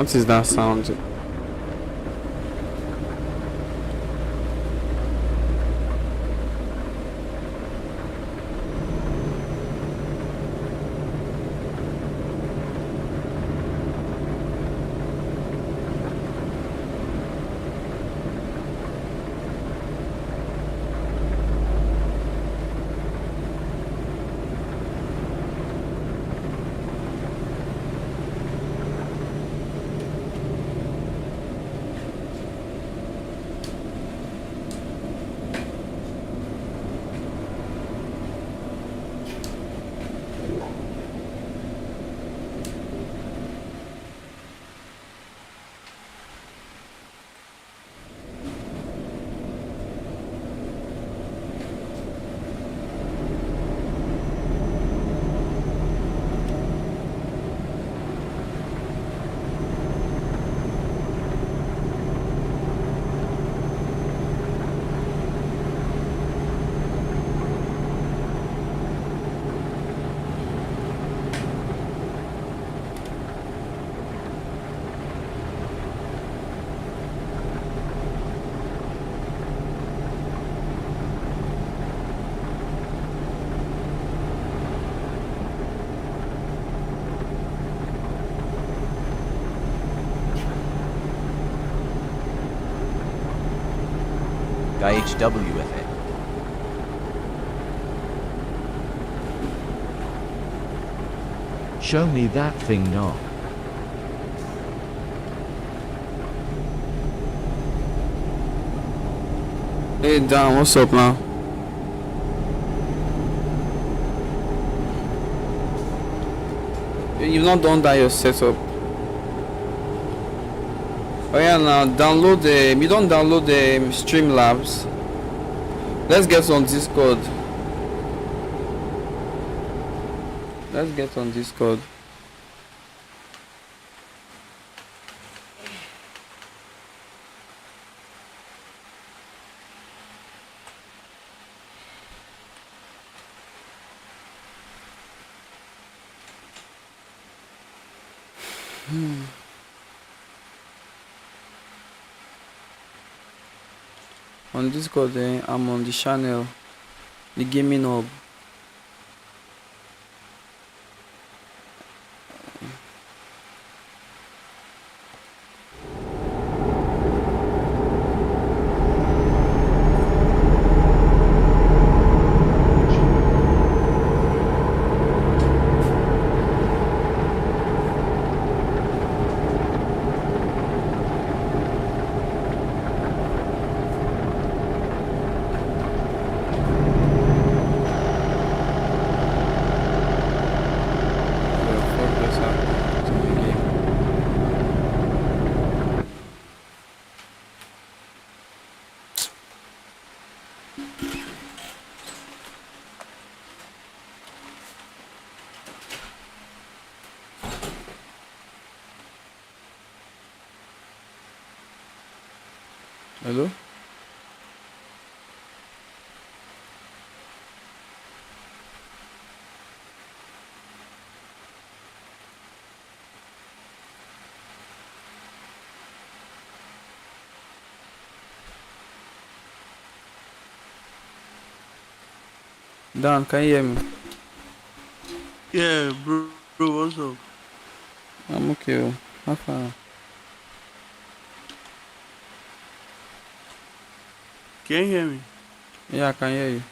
What is that sound? IHWFA. Show me that thing now. Hey Dan, what's up now? You've not done that your setup. Oh yeah, now download the. You don't download the Streamlabs. Let's get on Discord. Let's get on Discord. On Discord, I'm on the channel, the gaming hub. Hello? Dan, can you hear me? Yeah, bro, what's up? I'm okay. How far? Can you hear me? Yeah, I can hear you.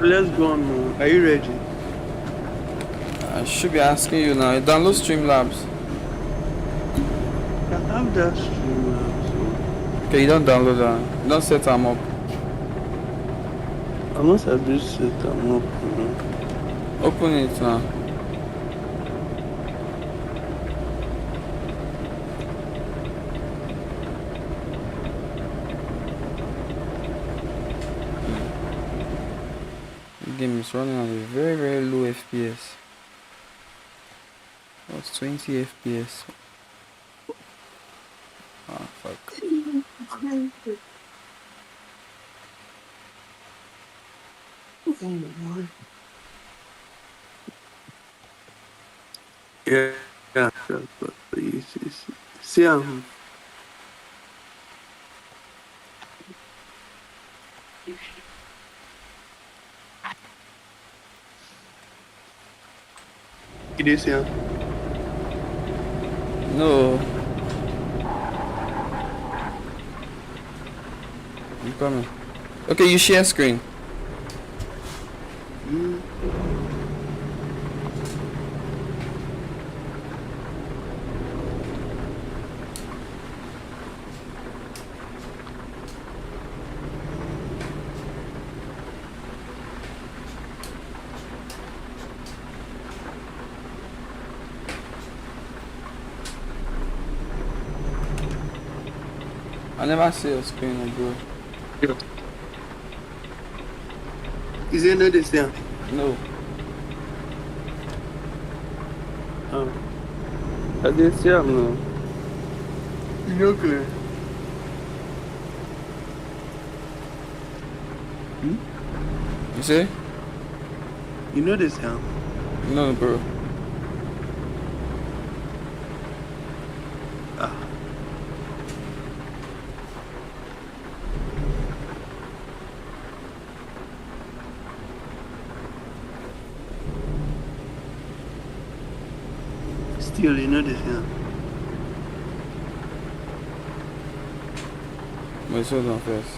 Let's go on now. Are you ready? I should be asking you now. Download Streamlabs. I have that stream now, so Okay, you don't download that. You don't set them up. I must have just set them up. Open it now. The game is running on a very, very low FPS. What's 20 FPS? Ah, fuck. Yeah, yeah, but see, it is yeah. No, I'm coming. Okay, you share screen. Mm. I never see your screen, bro. Yeah. Is it not this yeah? No. Oh, I didn't see him no. You know clear. Hmm? You see? You know this yeah? No, bro. Ah, still you know this yeah? Wait, hold on first.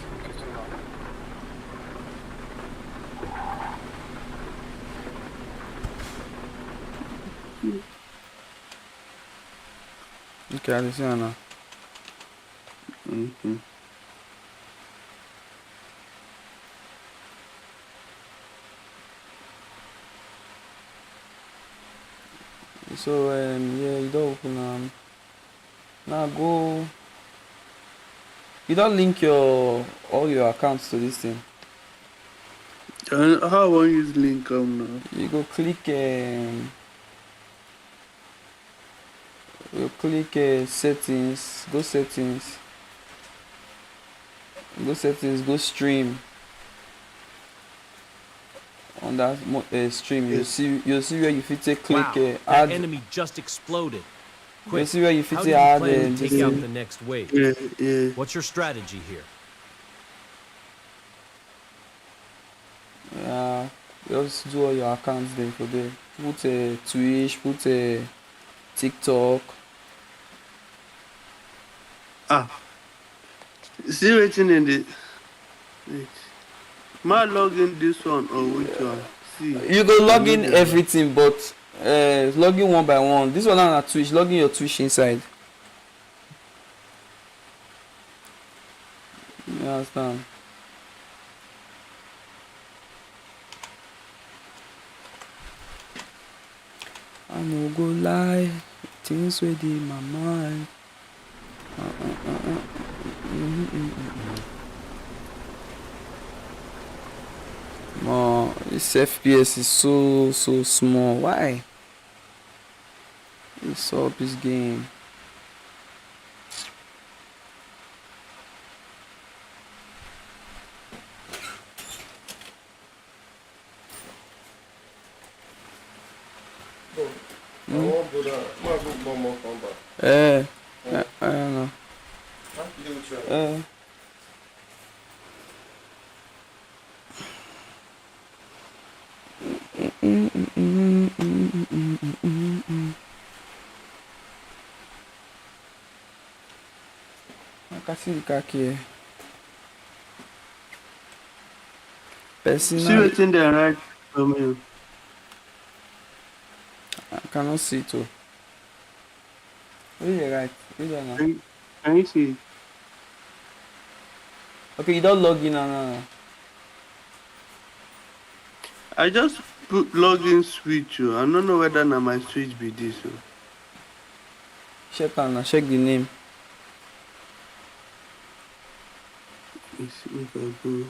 Okay, I see now. Mm-hmm. So, yeah, you don't open now go. You don't link all your accounts to this thing. How I want use link now? You go click settings, go stream. On that stream, Yeah. you'll see where you fit take click Wow, that add. enemy just exploded. You'll Quick, see where you fit how do take you add plan to take this out thing. the next wave? Yeah, yeah. What's your strategy here? Yeah, just do all your accounts there for there. Put a Twitch, put a TikTok. Ah, see waiting in the. Wait. Ma log in this one or which one? See. You go I log know in the everything, but log in one by one. This one now na Twitch. Log in your Twitch inside. You understand? I no go lie, things wey dey my mind. More this FPS is so small. Why? It's up this game. I won't go down. Might go one more come back. I don't know. Huh? You try. I can see the khaki here. See Personal, waiting there right from you. I cannot see it. Oh. Where you right? Where you now? Can you see? Okay, you don't log in now. I just put login switch. Oh. I don't know whether na my switch be this. Oh. Check now. Check the name. Let's see if I go.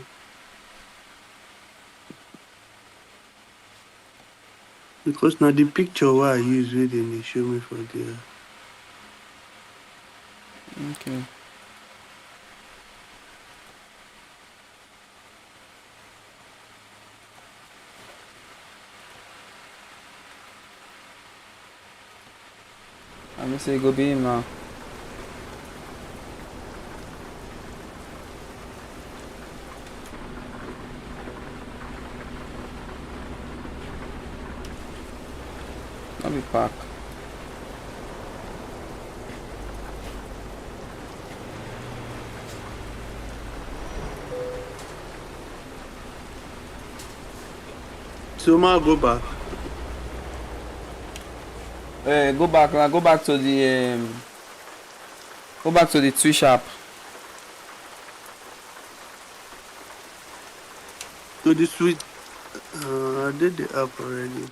Because now the picture what I use wey dem dey show me for there. Okay. me say go be him now. Let me park. So ma go back. Go back now. Go back to the Twitch app. To the switch. I did the app already.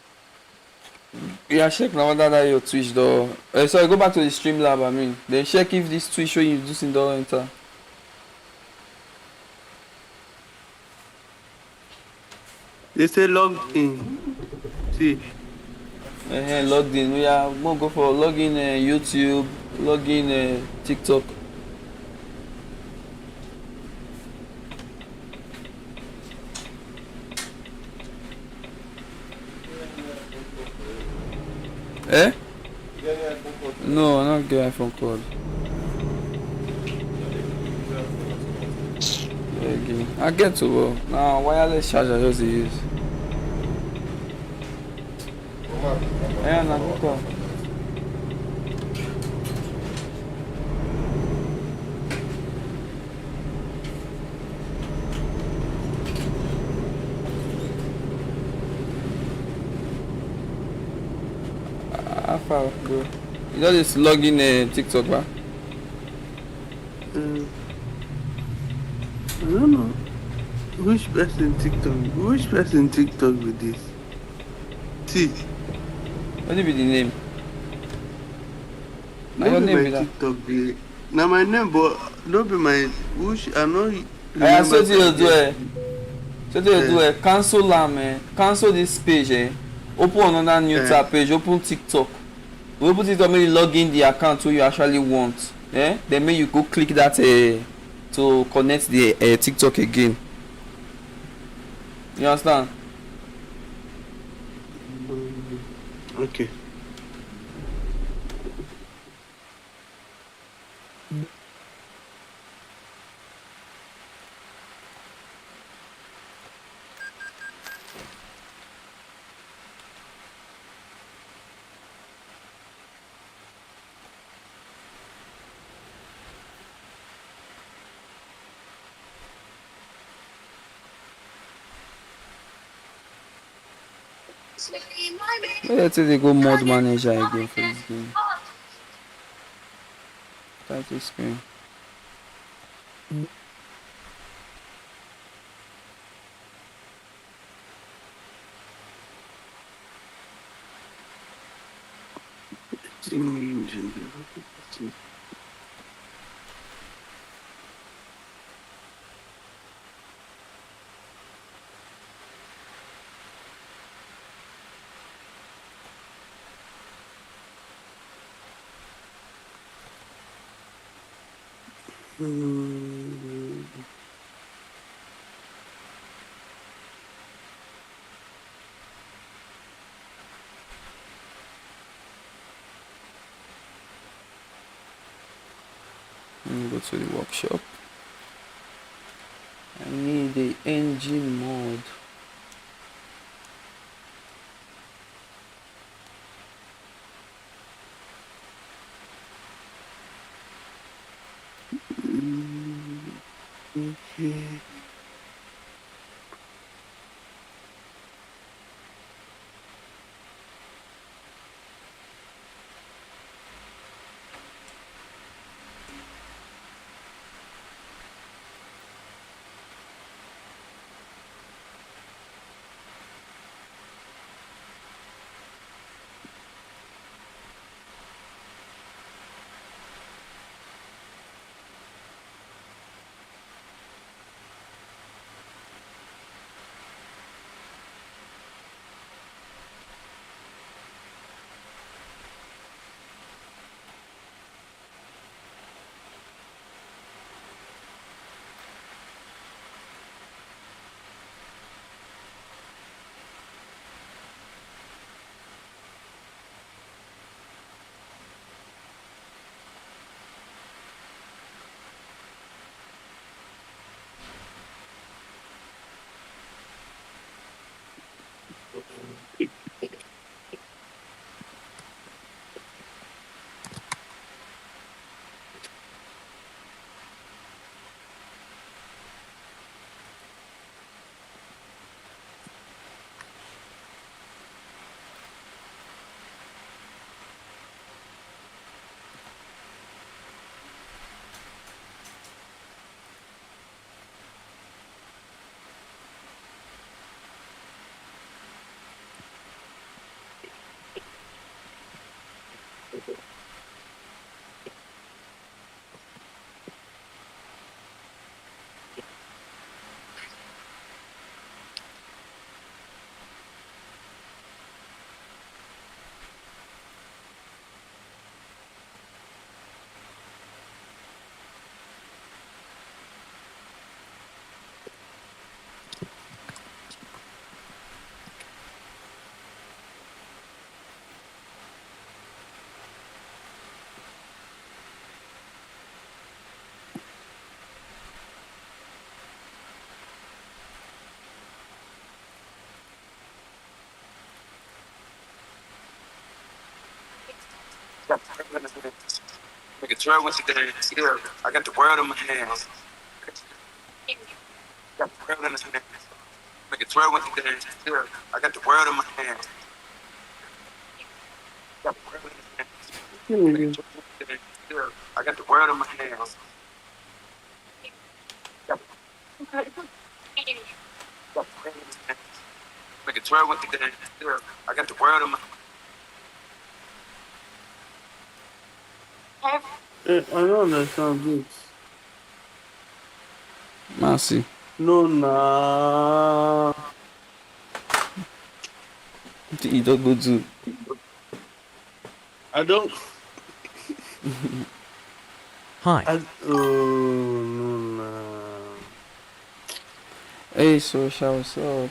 Yeah, check now whether your Twitch though. Sorry, go back to the Streamlab. I mean, then check if this Twitch show you using the enter. They say log in. See. Logged in. We are gonna go for login YouTube, login TikTok. Eh? No, not get iPhone code. Yeah, give me. I get to now wireless charger just use. Yeah, na good call. How far, bro? You just log in TikTok, ba? I don't know. Which person TikTok with this? See. What will be the name? Na No your be name my be that? TikTok be. Na my name, but no be my. Which I know. I so you do it. So you do Yeah. it. Cancel cancel this page. Open another new tab page. Open TikTok. We open TikTok, make you log in the account who you actually want. Then make you go click that to connect the TikTok again. You understand? Okay. Let's say they go mod manager again for this game. Title screen. Let me go to the workshop. I need the engine mod. Okay. Make a twirl with the dance. Yeah, I got the world in my hands. Got the world in my hands. Make a twirl with the dance. Yeah, I got the world in my hands. Got the world in my hands. Make a twirl with the dance. Yeah, I got the world in my hands. Got the world in my hands. Make a twirl with the dance. Yeah, I got the world in my I don't understand this. Mercy. No, nah. You don't go to. I don't. Hi. Oh, no, nah. Hey, social, what's up?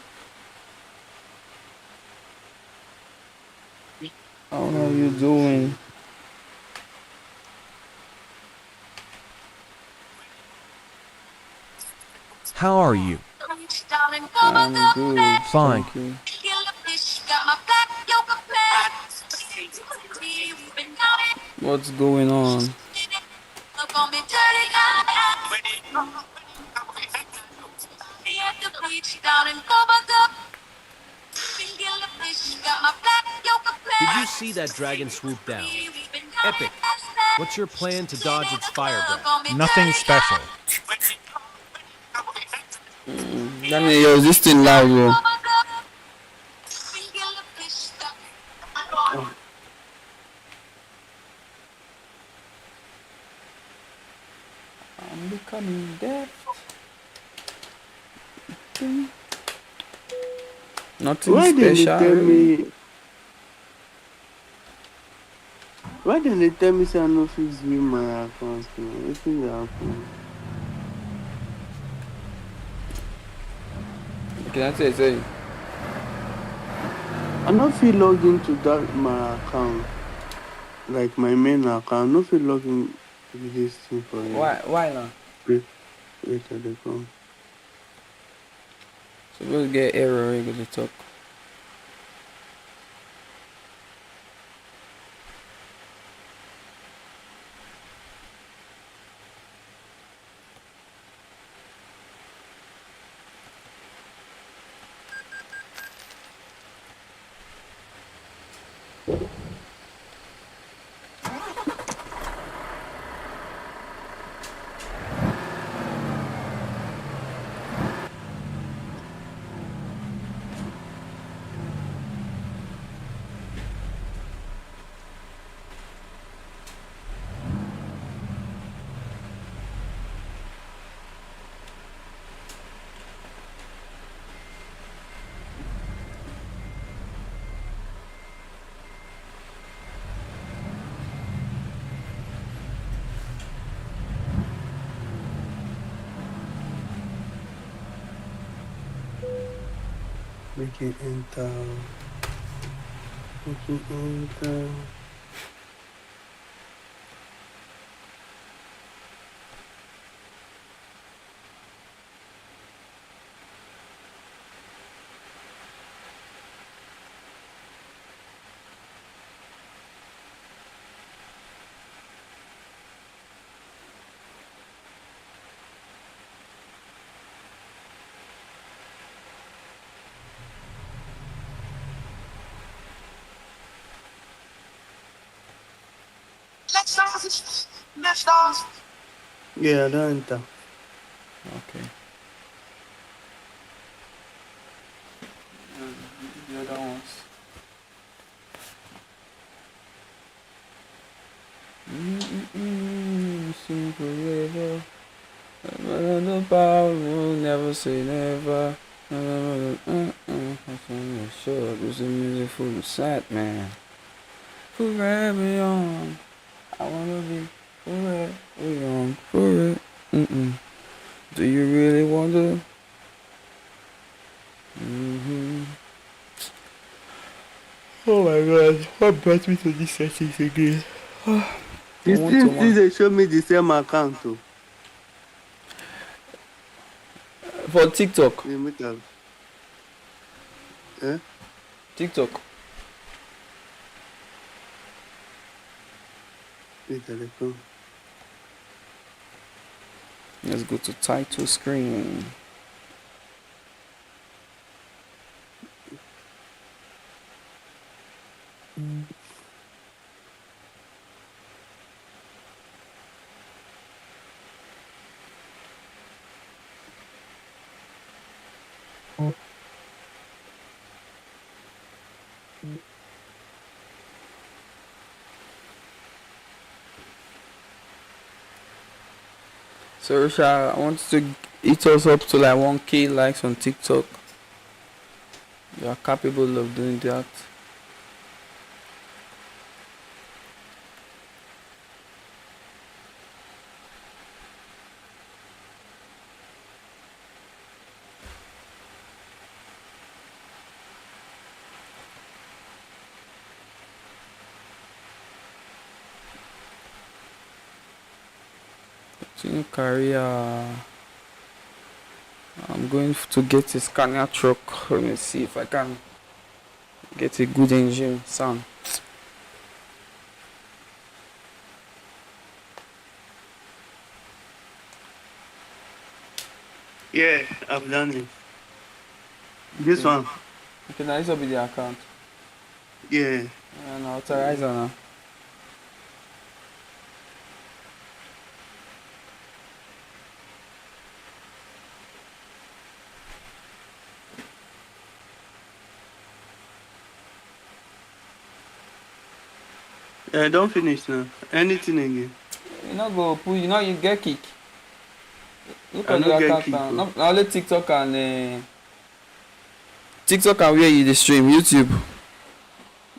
How are you doing? How are you? I'm good. Fine. Thank you. What's going on? Did you see that dragon swoop down? Epic. What's your plan to dodge its fire breath? Nothing special. Daniel, you're this thing loud, bro. I'm becoming deaf. Nothing Why didn't they special. tell Really. me? Why didn't they tell me say I no fit view my account? Wetin dey happen? Can I say? I no fit log into that my account, like my main account. No fit log in with this thing for you. Why not? Wait, I dey come. Supposed to get error, you gonna talk. Make it enter. Make it enter. Yeah, I don't enter. Okay. The other ones. Sing forever. The power will never say never. Sure, it was a music full of sad man. Forever young. I wanna be forever young. Forever. Do you really wonder? Oh my god, what brought me to this settings again? You still see they show me the same account too. For TikTok. Yeah, make am. Eh? TikTok. Wait, telephone. Let's go to title screen. So Risha, I want to hit us up to like 1K likes on TikTok. You are capable of doing that. Continue career. I'm going to get a scanner truck. Let me see if I can get a good engine sound. Yeah, I've done it. This Okay. one. Okay, now this will be the account. Yeah. And authorize now. Don't finish now. Anything again. You not go pull, you know you get kick. Look I at no your get account kick. now. Oh. Not only TikTok and TikTok and where you dey stream YouTube.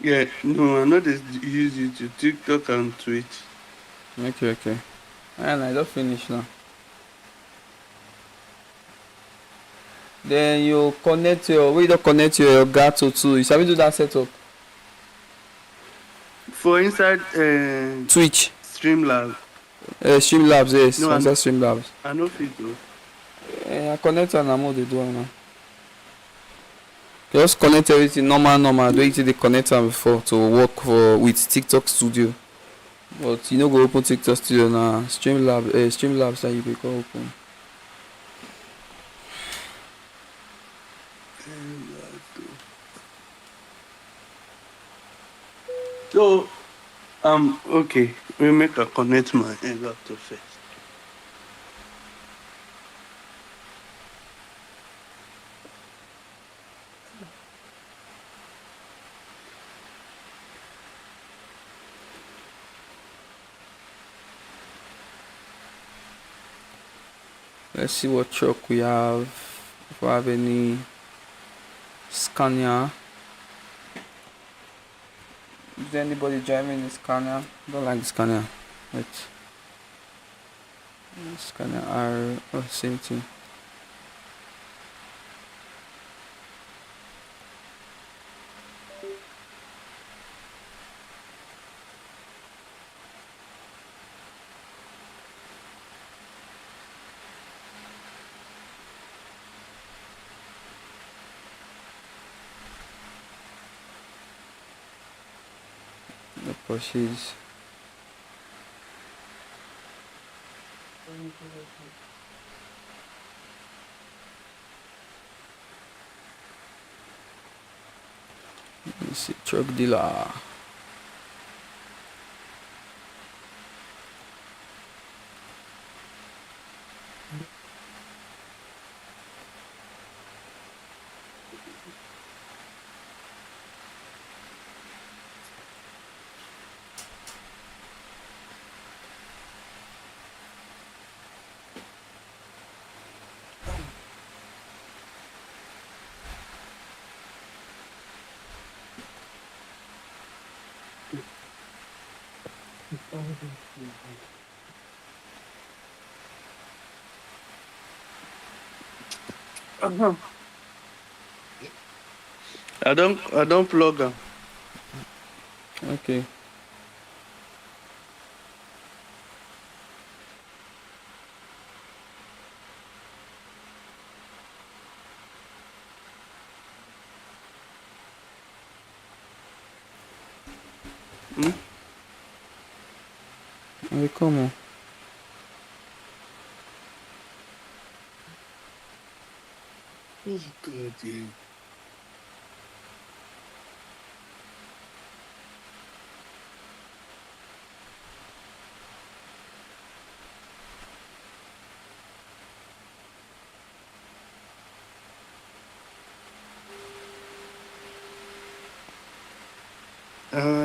Yeah, no, I know this use YouTube, TikTok and Twitch. Okay. And I just finish now. Then you connect your where you don connect your Gato too. You sabi do that setup? For inside Twitch. Streamlab. Streamlabs, yes. No, Inside Streamlabs. I know fit though. I connect am na more dey do am now. Just connect everything normal the way you dey connect am before to work with TikTok Studio. But you no go open TikTok Studio na Streamlabs that you go go open. So, okay. We make a connect my laptop first. Let's see what truck we have. If we have any Scania. Is there anybody driving the Scania? I don't like the Scania. Wait. Scania R. Oh, same thing. The Porsches. Let me see, truck dealer. I don't plug them. Okay. Mais comment? Oh, God, yeah.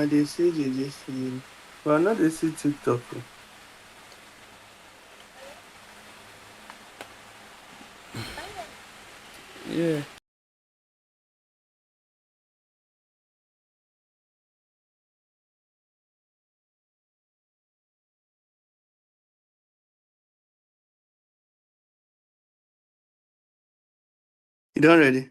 They say they just see. Well, not they see TikTok. Yeah. You done ready?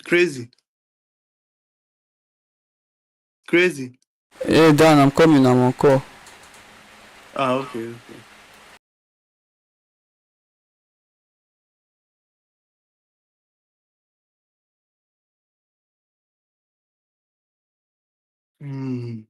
Crazy. Crazy. Hey Dan, I'm coming, I'm on call. Okay. Hmm.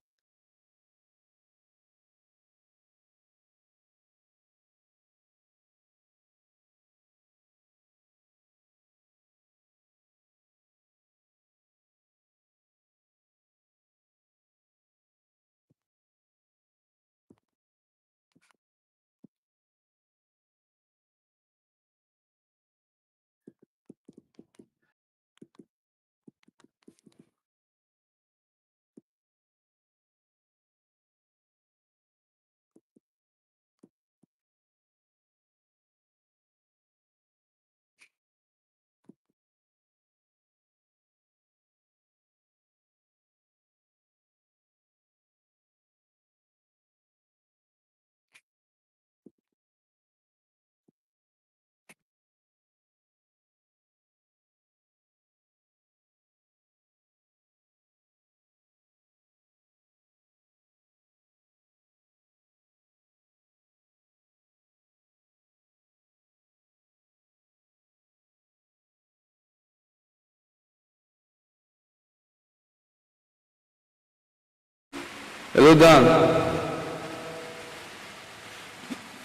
Hello Dan.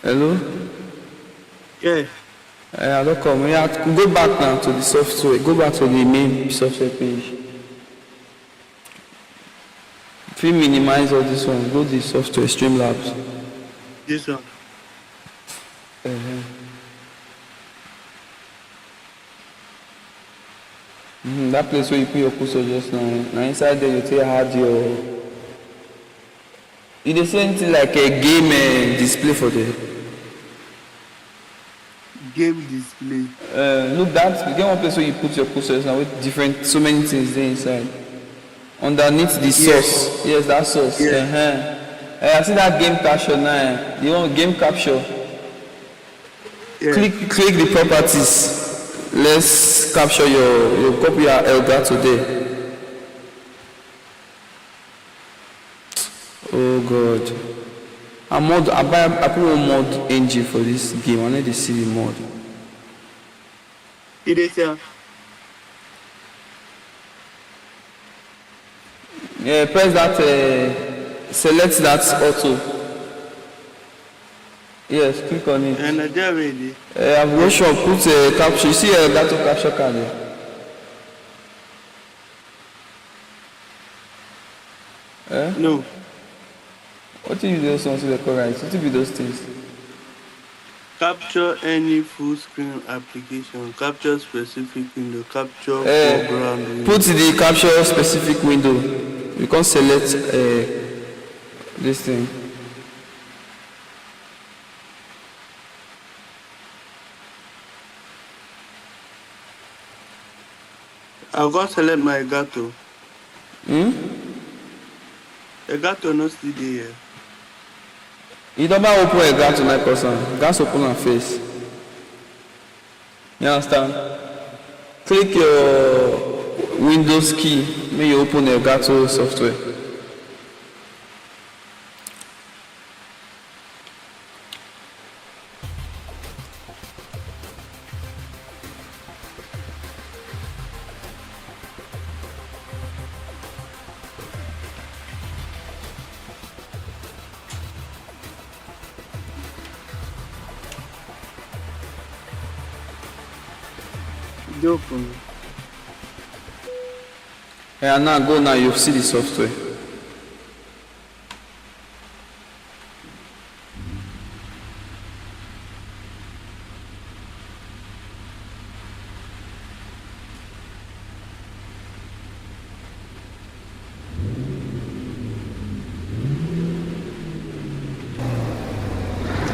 Hello? Yeah. I don't come. Yeah, go back now to the software. Go back to the main software page. If you minimize all this one, go to the software, Streamlabs. This one. That place where you put your cursor just now. Now inside there you take hard your. You dey see anything like a game display for the. Game display. Look that you get one place where you put your cursors now with different so many things there inside. Underneath the source. Yes, that source. Yeah. I see that game capture now. The one game capture. Yeah. Click the properties. Let's capture your copy your Elgato today. Oh God. I put one mod engine for this game. I need to see the mod. It is Yeah, press that select that auto. Yes, click on it. and I just ready. I've go shop, put a capture. You see a Elgato capture card there? No. What do you do those ones with the correct? What do you do those things? Capture any full screen application. Capture specific window. Capture foreground window. Put the capture specific window. You can select this thing. I'll go select my gato. The gato no still there. You don't buy open a gas to 9%. Gas open on face. You understand? Click your Windows key. May you open your Gato software. They open. Yeah, now go now. You see the software.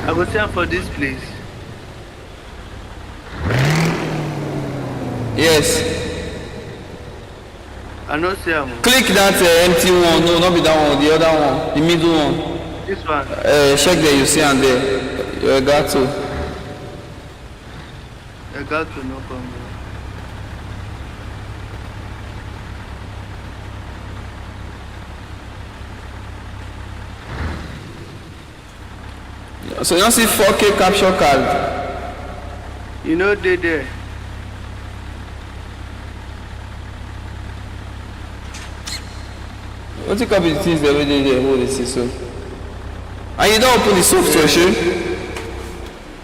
I go send for this place. Yes. I know say am. Click that empty one. No, not be that one. The other one. The middle one. This one. Check there. You see and there. Your Gato. I got to no come. So you don't see 4K capture card. You know they there. What you copy the things every day there? Hold this so. And you don't open the software, sure?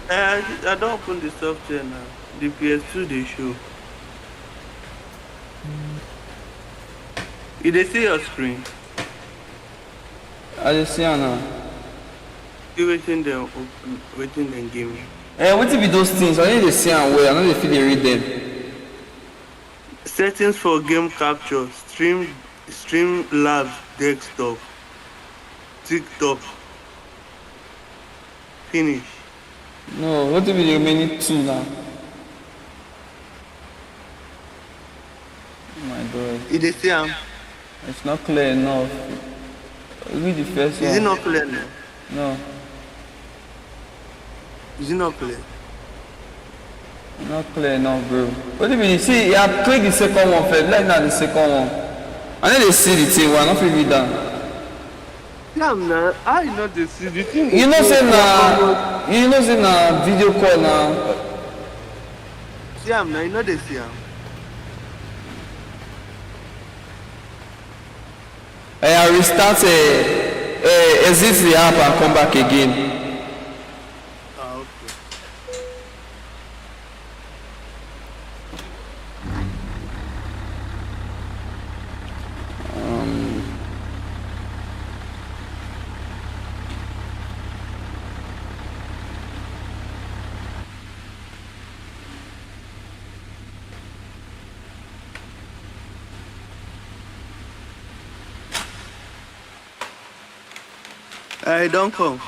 I don't open the software now. The PS2 they show. You they see your screen. I just see her now. You waiting them open, waiting them give me. What if be those things? I need to see and where. I know they feel they read them. Settings for game capture, stream labs, desktop, TikTok. Finish. No, what if be the remaining two now? Oh my god. You they see am? It's not clear enough. Read the first one. Is it not clear now? No, Is it not clear? not clear enough, bro. What if you see? Yeah, click the second one first. Like now the second one. I need to see the thing. Why not read that? Damn now, I know they see the thing. You know say na video call now. See am now, you know they see am. I restart exit the app and come back again. Ah, okay. I don't come.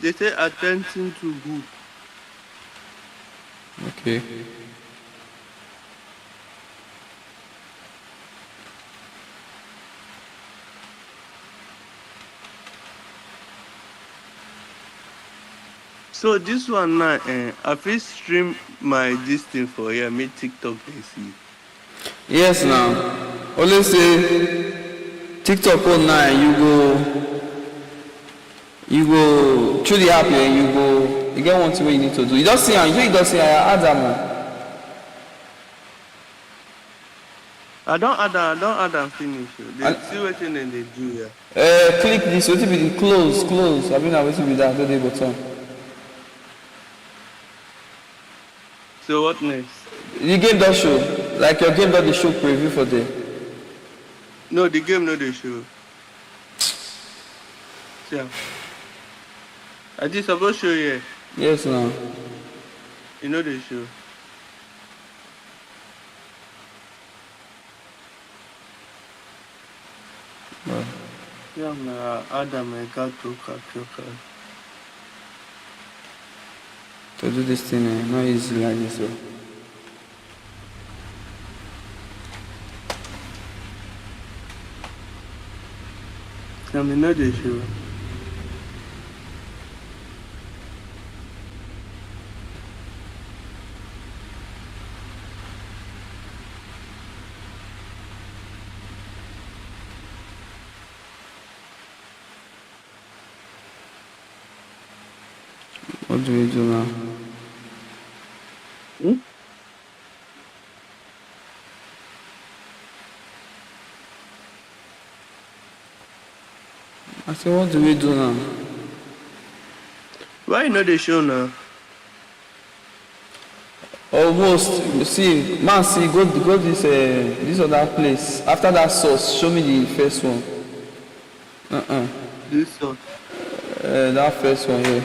They say attention to who? Okay. So this one now, I fit stream my this thing for here, make TikTok they see. Yes, now. Always say TikTok online. You go through the app here. You go. You get one thing what you need to do. You just see and you just see I add them. I don't add and finish. They see what thing they do here. Click this. What be the close. I mean, I wait to be that. The button. So what next? The game does show. Like your game does show preview for the. No, the game no they show. Yeah. I just supposed to show you. Yes, now. You know they show. Well, Yeah, na Adam I got to capture card. To do this thing, not easy like this. So. Tell me not the show. What do we do now? Hmm? I said, what do we do now? Why not the show now? Almost. You see, man, see, go this other place. After that sauce, show me the first one. This song. That first one here.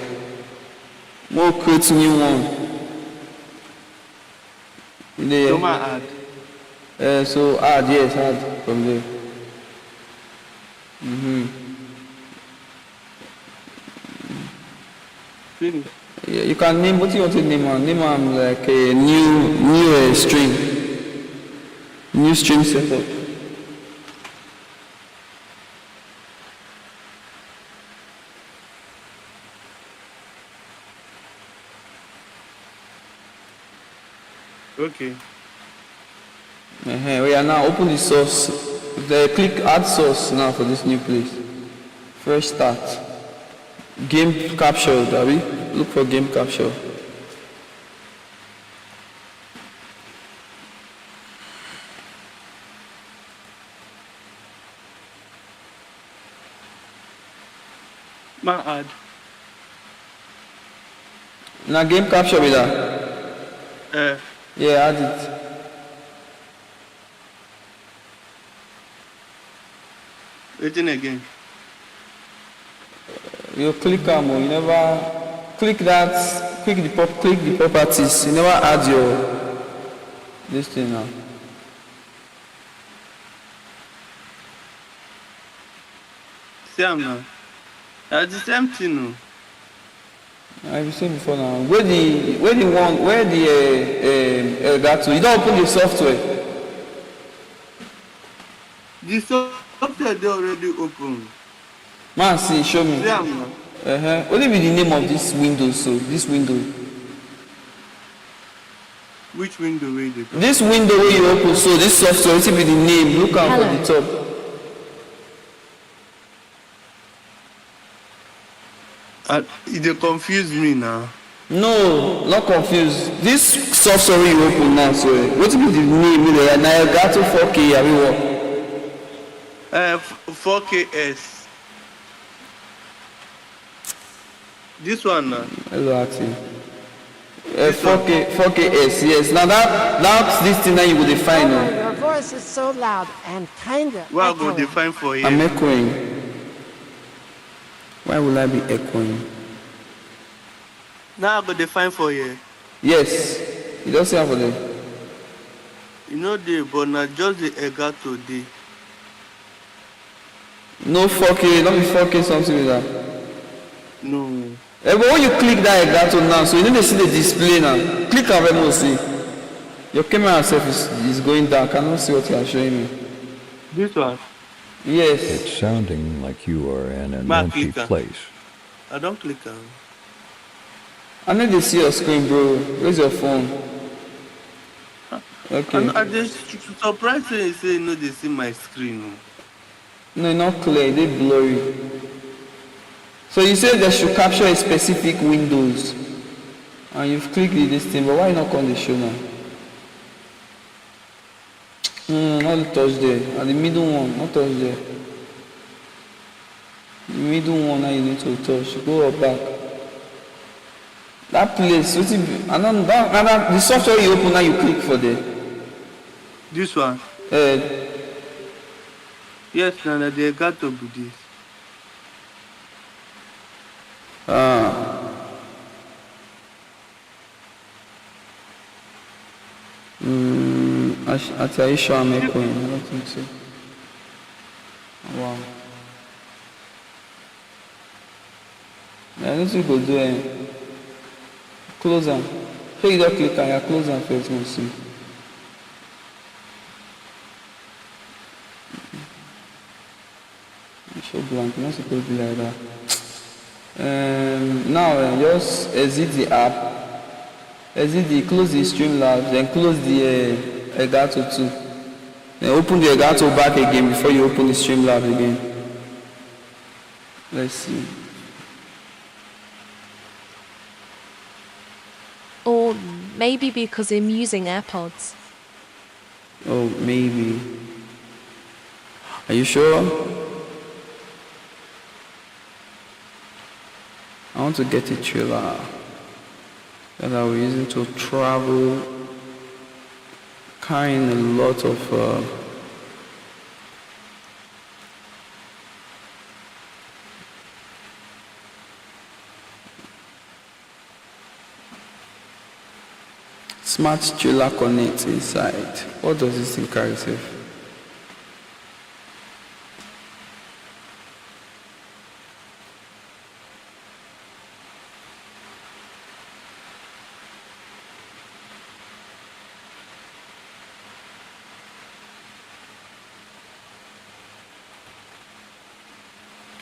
More create new one. So my ad. So add, yes, add from there. Finish. Yeah, you can name what you want to name on. Name on like a new stream. New stream setup. Okay. We are now open the source. Click add source now for this new place. Fresh start. Game capture, David. Look for game capture. My ad. Now game capture with that. Yeah, add it. Waiting again. You click you never click that, click the properties. You never add your this thing now. Same now. That's the same thing no. I've seen before now. Where the that to? You don't open the software. The software they already open. Man, see, show me. Same now. What will be the name of this window? So this window. Which window will they? This window where you open, so this software, what will be the name? Look out for the top. They confuse me now. No, not confused. This software you open now, so what will be the name? Now you got to 4K, have you what? 4KS. This one now. Exactly. 4KS, yes. Now that's this thing that you will define. Your voice is so loud and kinda. What I go define for you? I'm echoing. Why will I be echoing? Now I go define for you. Yes. You don't see how for them. You know the but not just the Elgato day. No 4K, not be 4K something like that. No. But when you click that Elgato now, so you need to see the display now. Click on remote, see. Your camera itself is going down. I cannot see what you are showing me. This one? Yes. It's sounding like you are in an Mark, empty click on. place. I don't click on. I need to see your screen, bro. Where's your phone? Okay. I just surprised when you say no, they see my screen. No, not clear. They blurry. So you said they should capture a specific windows, and you've clicked this thing, but why not on the show now? Not touch there. And the middle one, not touch there. The middle one now you need to touch. Go up back. That place, the software you open now you click for there. This one? Yes, Nana, they got to be this. Are you sure I'm echoing? I don't think so. Wow. I don't think we'll do it. Close am. Shey you don click am, yeah, close am first make we see. E show blank, e no suppose be like that. Now just exit the app, close the Streamlabs, then close the Elgato too. Then open the Elgato back again before you open the Streamlabs again. Let's see. Or maybe because I'm using AirPods. Oh, maybe. Are you sure? I want to get a trailer that I was using to travel, carrying a lot of Smart trailer connect inside. What does this thing carry safe?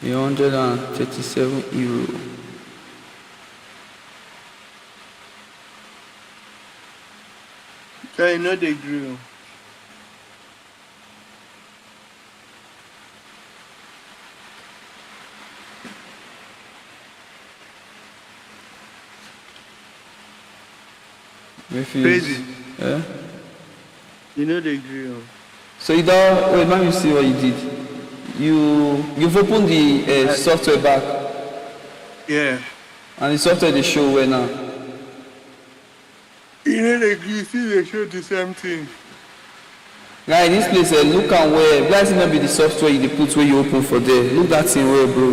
€137. I know the grill. Crazy. Yeah? You know the grill. So you don't wait, let me see what you did. You've opened the software back Yeah. and the software they show where now. You know the grill, see they show the same thing. Guy, this place look and where that's not be the software you dey put where you open for there. Look that thing where, bro.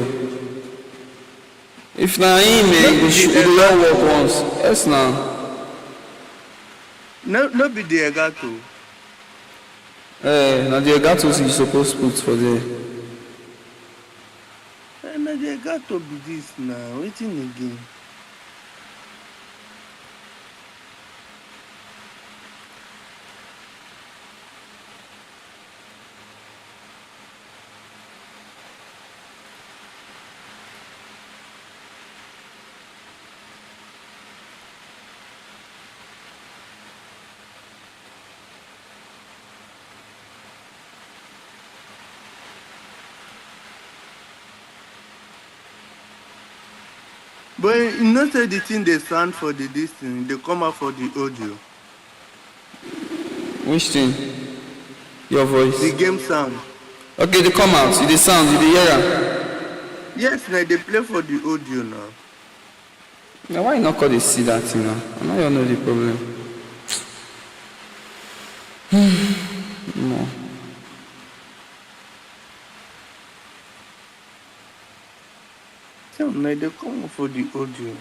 If na him it dey all work once. Yes now. No be the Elgato. Na the Elgato you suppose put for there. Na the Elgato be this now. Waiting again. But you know say the thing they sound for the this thing, they come out for the audio. Which thing? Your voice. The game sound. Okay, they come out. You dey sound, you dey hear am. Yes, now they play for the audio now. Now why you not call dey see that thing now? I know you know the problem. No. So now they come out for the audio.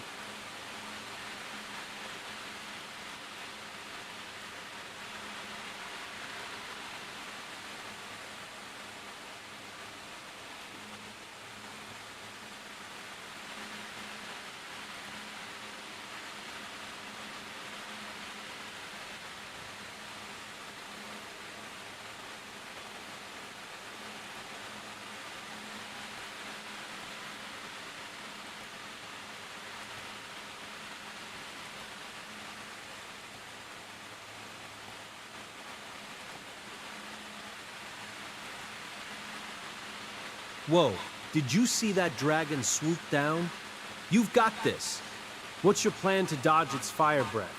Whoa, did you see that dragon swoop down? You've got this. What's your plan to dodge its fire breath?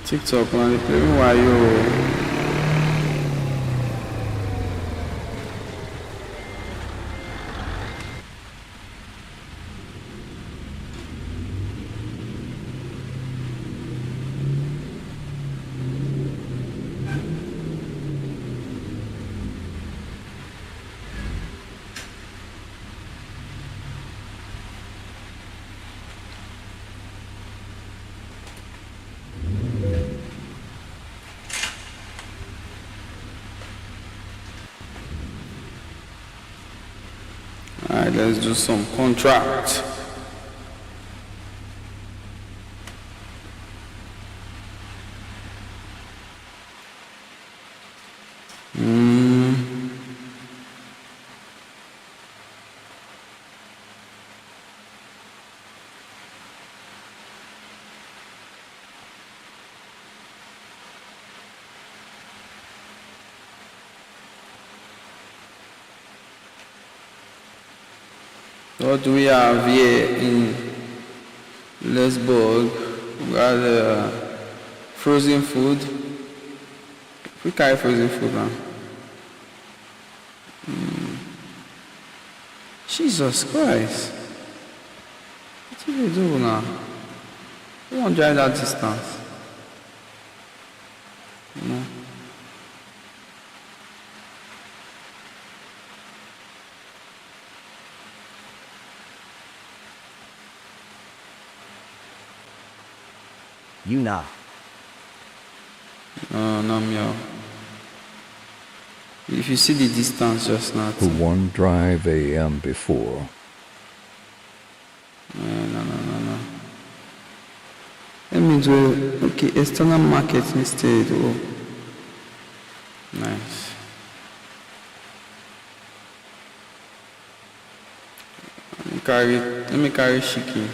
TikTok on the play. Why you? Alright, let's do some contract. What do we have here in Lesburg? We got frozen food. We carry frozen food now. Jesus Christ. What do we do now? We won't drive that distance. No. You know. No, meow. If you see the distance just now. Who won Drive AM before? No. That means okay, external market instead. Oh. Nice. Let me carry Shiki.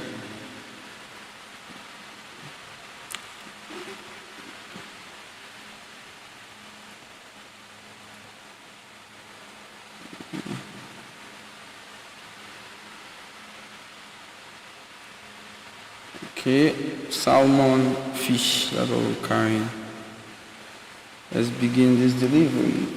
Okay, salmon, fish, that's what we're carrying. Let's begin this delivery.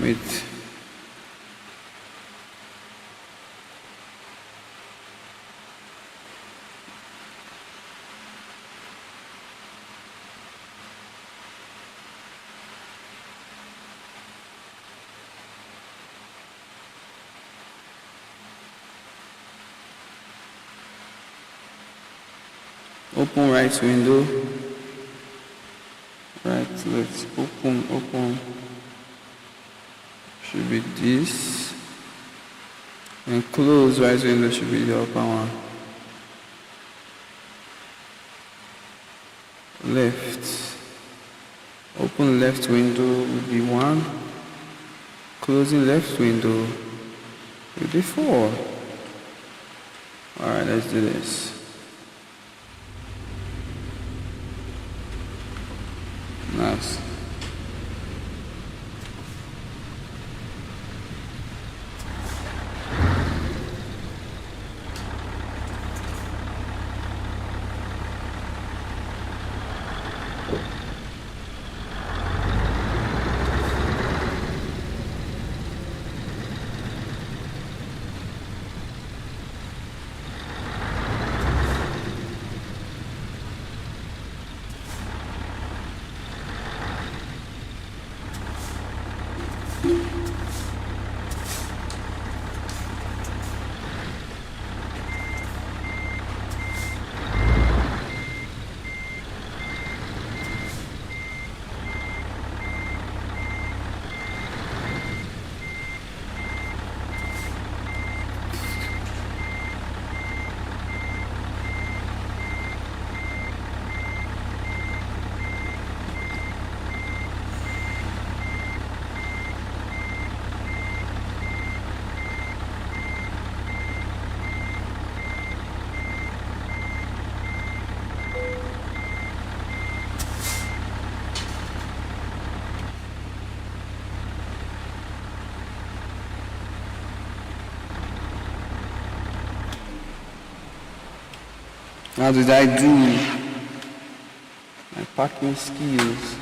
Wait. Open right window. Right, let's open. Should be this. And close right window should be the upper one. Left. Open left window will be 1. Closing left window will be 4. Alright, let's do this. Nice. How did I do? My parking skills.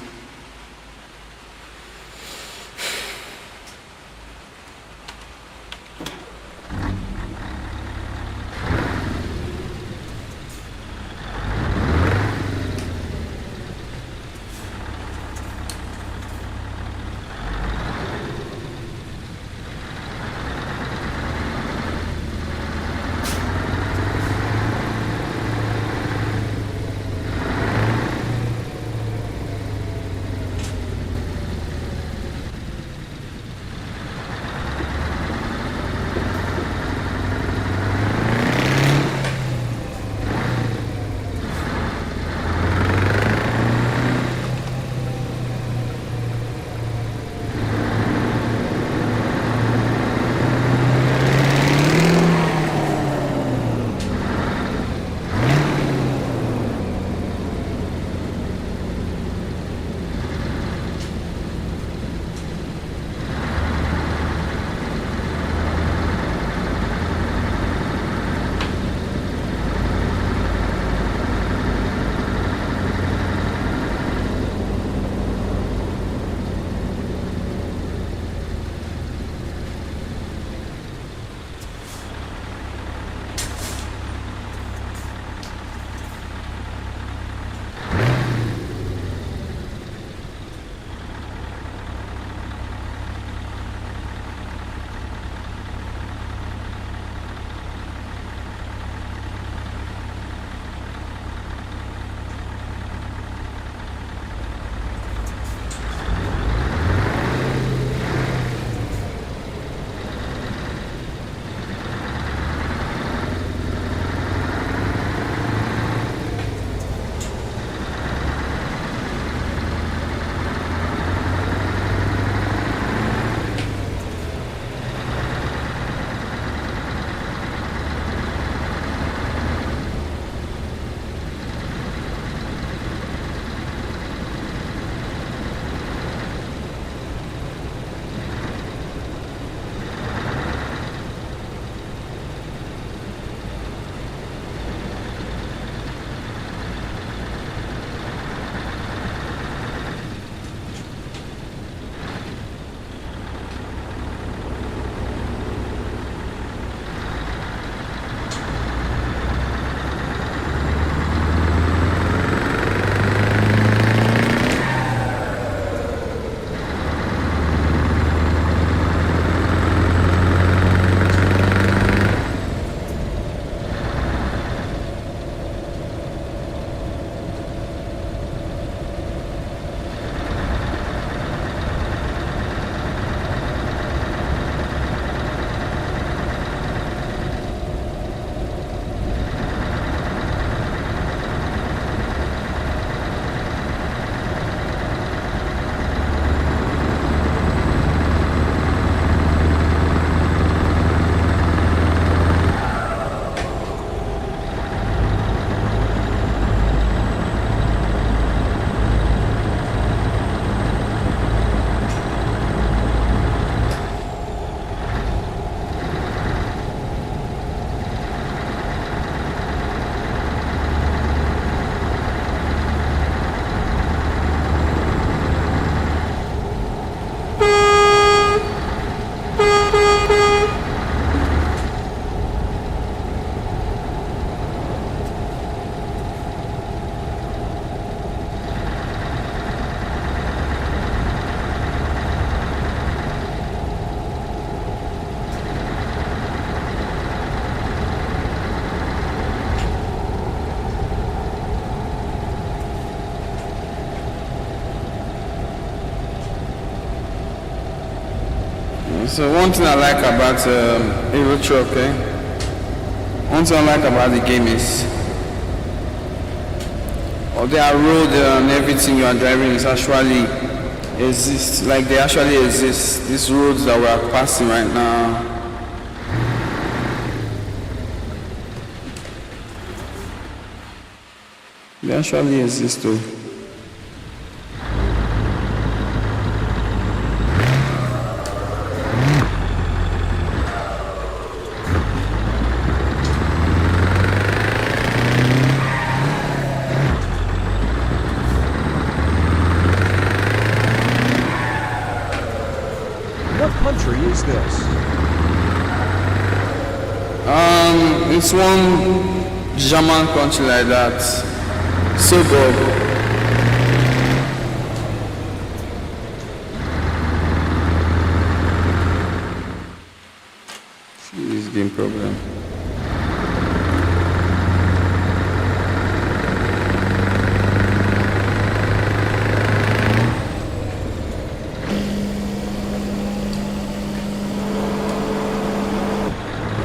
So one thing I like about Euro Truck, one thing I like about the game is their road and everything you are driving is actually exist. Like they actually exist. These roads that we are passing right now. They actually exist though. it's one German country like that. So good. See this game problem.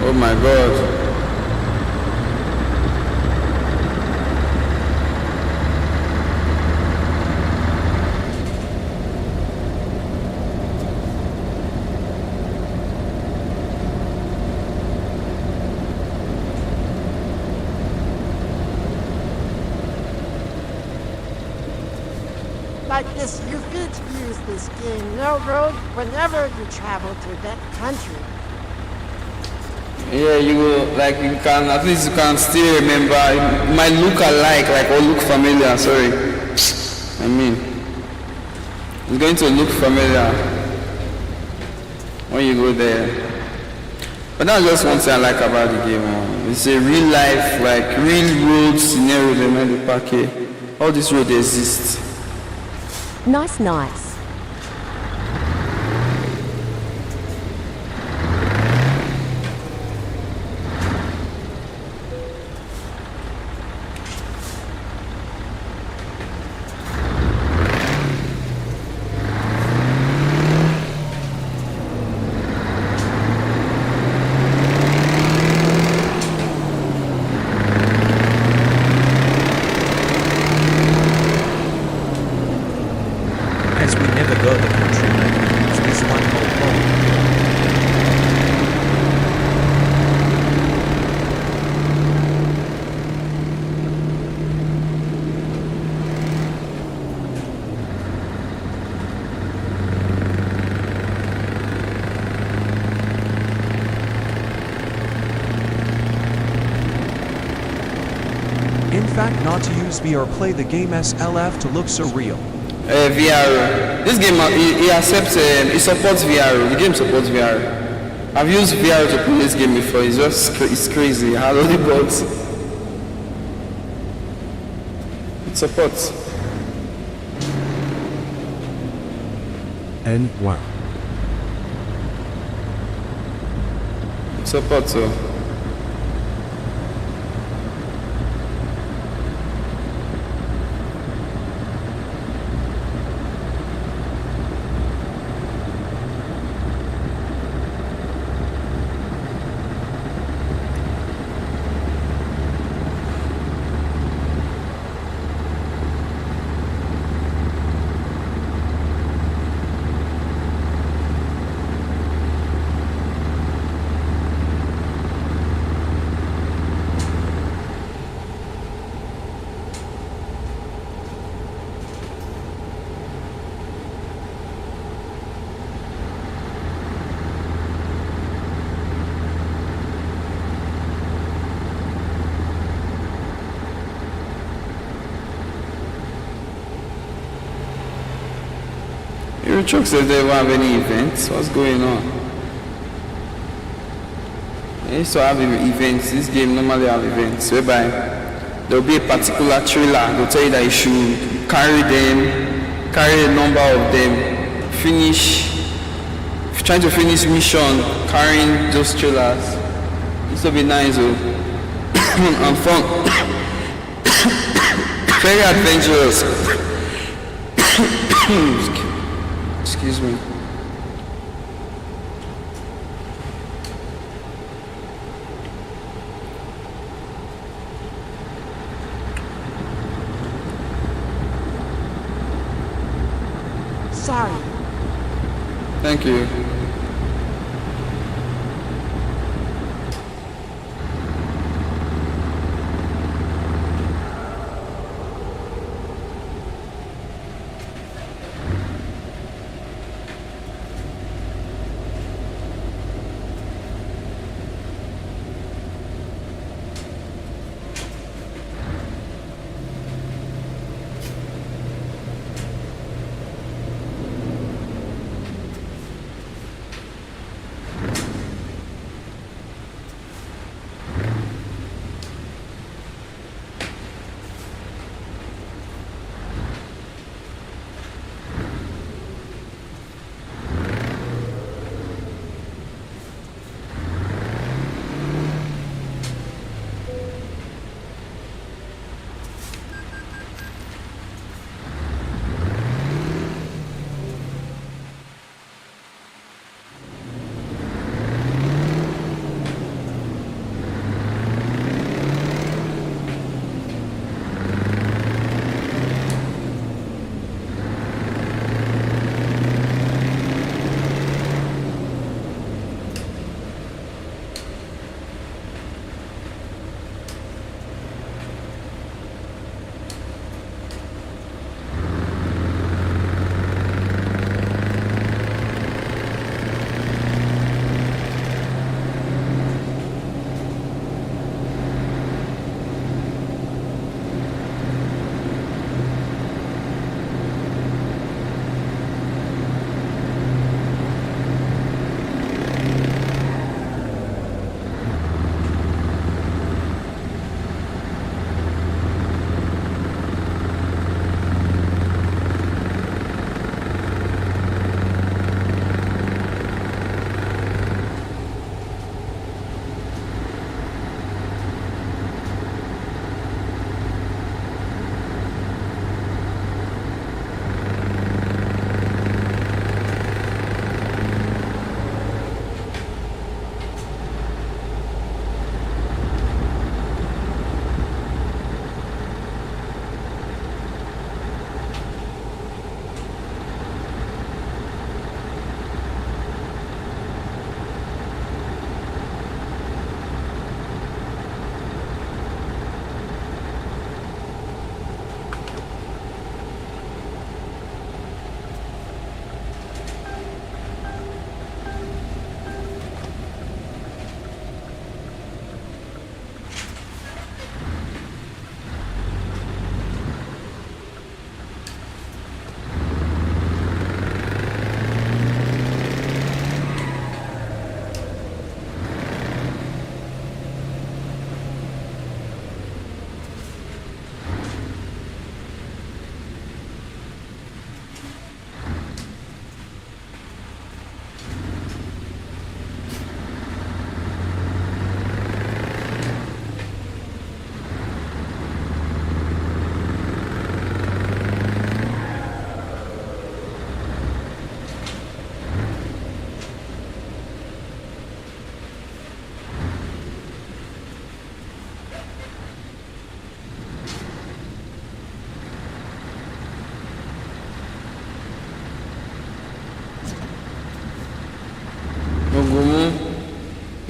Oh my god. Like this, you could use this game, no road, whenever you travel to that country. Yeah, you like you can at least you can still remember. It might look alike, like or look familiar. Sorry, I mean it's going to look familiar when you go there. But that's just one thing I like about the game. It's a real life, like real road scenario. They made the parquet. All these roads exist. Nice, nice. As we never go the country, it's this one whole home. In fact, not to use VR, play the game SLF to look surreal. VR. This game it accepts it supports VR. The game supports VR. I've used VR to play this game before. It's just it's crazy. How all the bugs. It supports. And wow. It supports. So. Your truck says they don't have any events. What's going on? They used to have events. This game normally have events whereby there will be a particular trailer. They'll tell you that you should carry them, carry a number of them, finish, trying to finish mission carrying those trailers. This will be nice and fun. Very adventurous. Excuse me. Sorry. Thank you.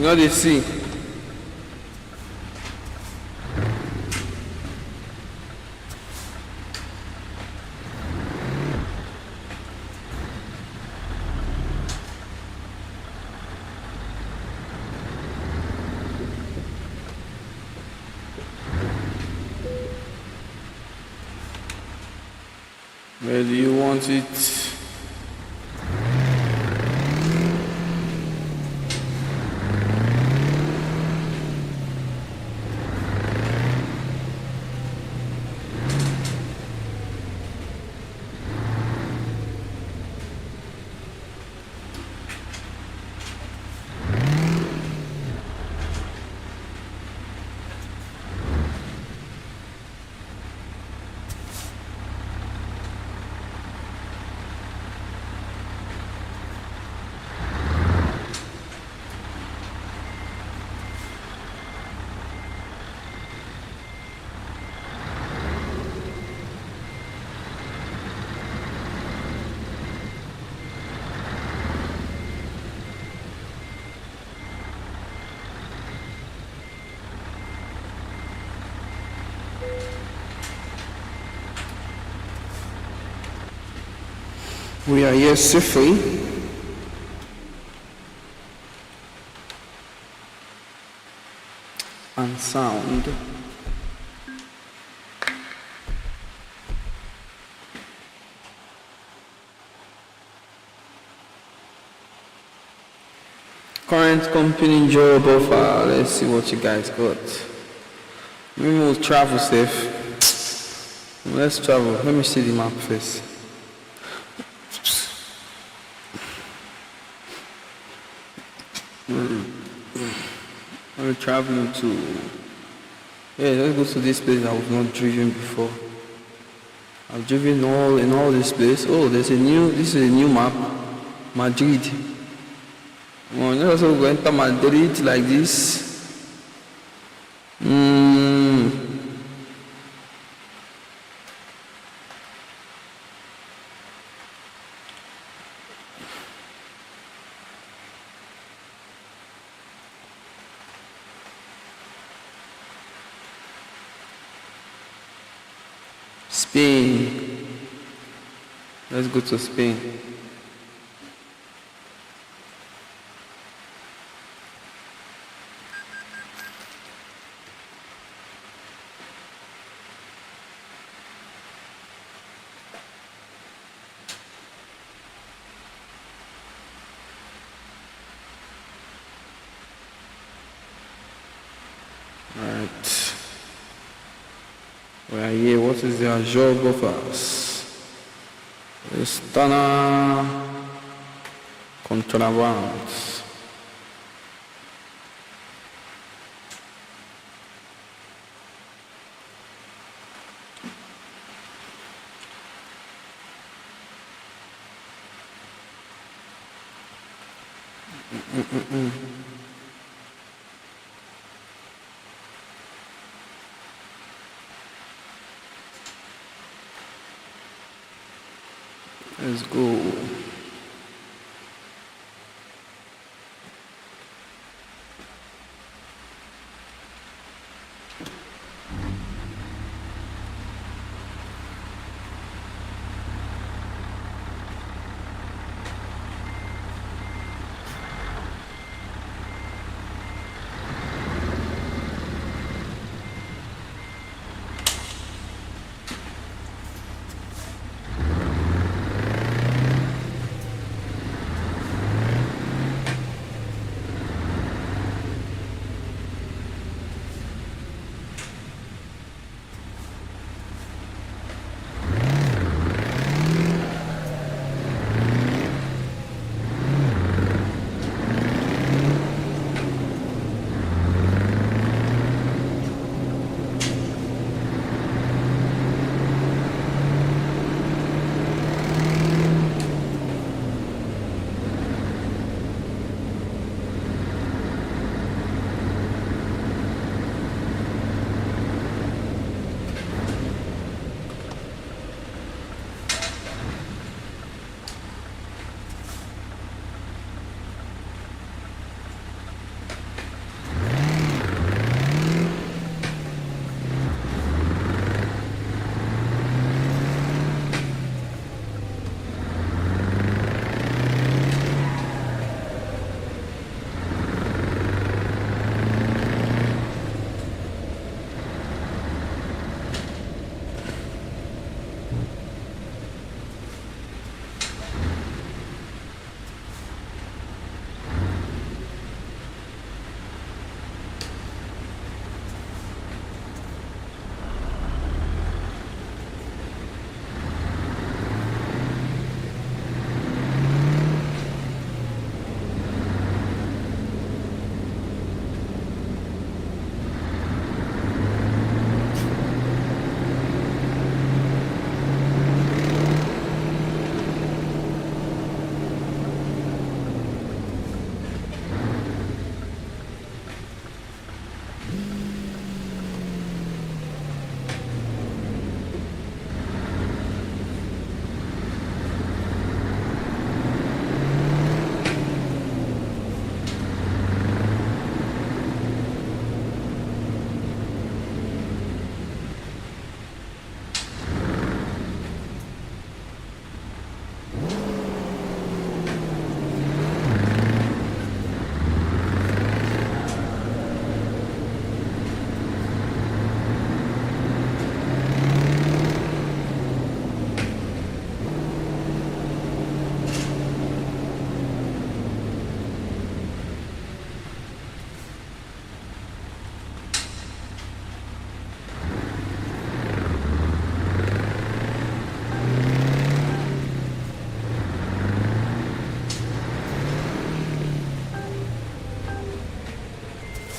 know they see. Where do you want it? We are here safely. And sound. Current company job offer. Let's see what you guys got. Maybe we'll travel safe. Let's travel. Let me see the map first. We're traveling to. Yeah, let's go to this place I was not driven before. I've driven in all this place. Oh, this is a new map. Madrid. Oh, you also go enter Madrid like this. Spain. Let's go to Spain. Alright. We are here. What is their job of us? Stunner contraband. Let's go.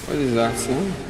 What is that sound?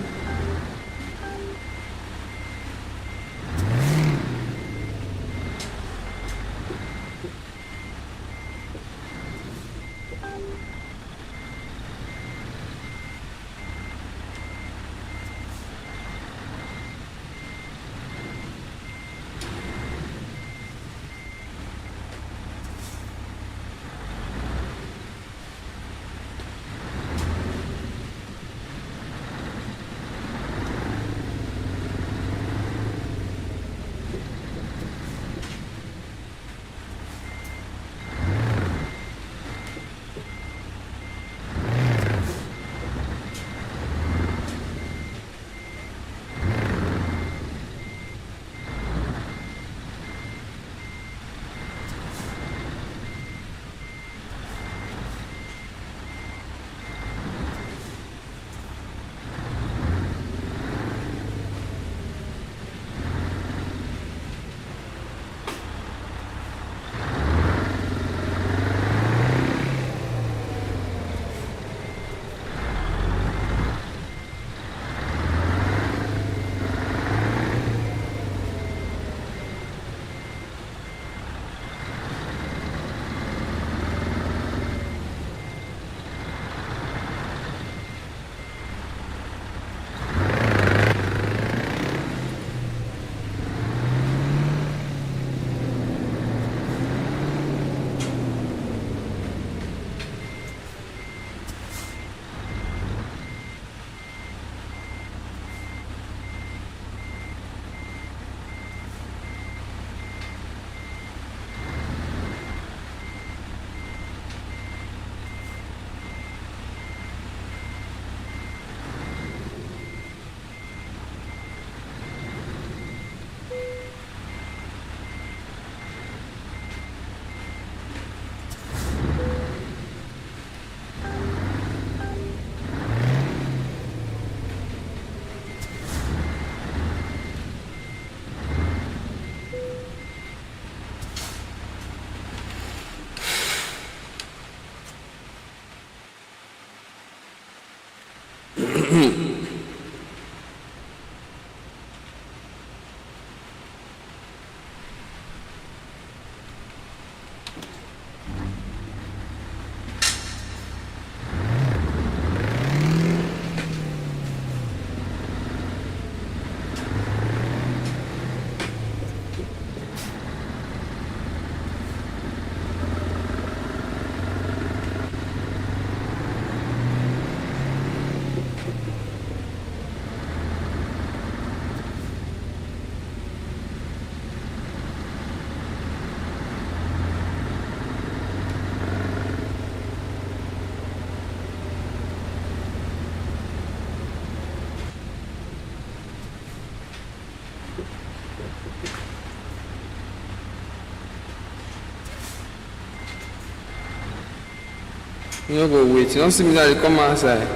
You no go wait. You don't see me that they come outside.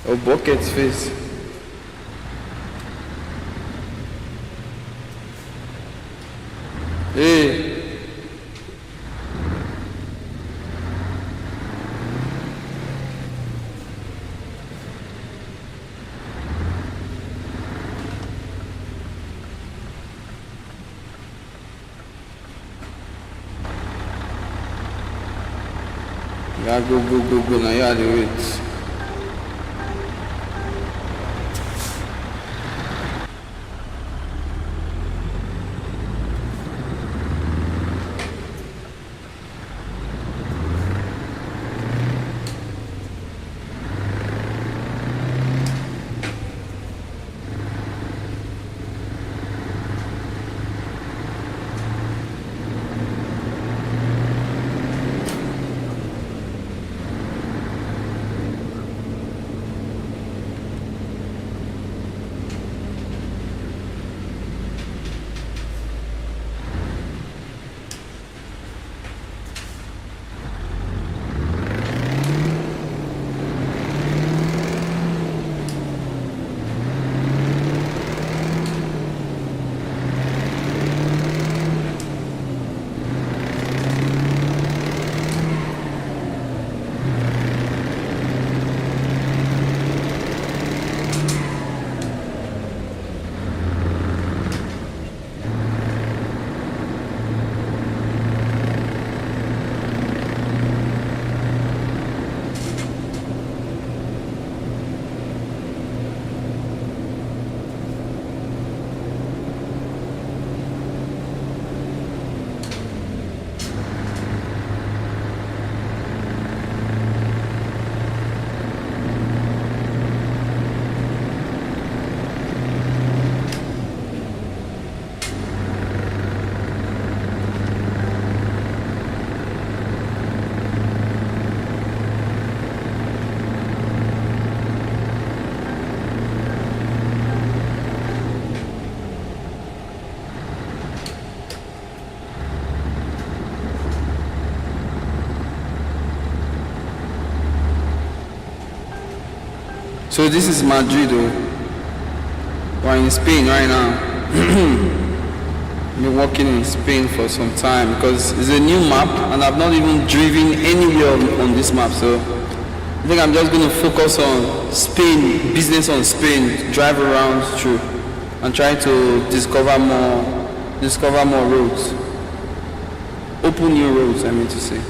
A bucket face. Hey. Yeah, go, now you are the wait. So this is Madrid, though. We're in Spain right now. Been working in Spain for some time because it's a new map and I've not even driven anywhere on this map. So I think I'm just going to focus on Spain, business on Spain, drive around through and try to discover more roads. Open new roads, I mean to say.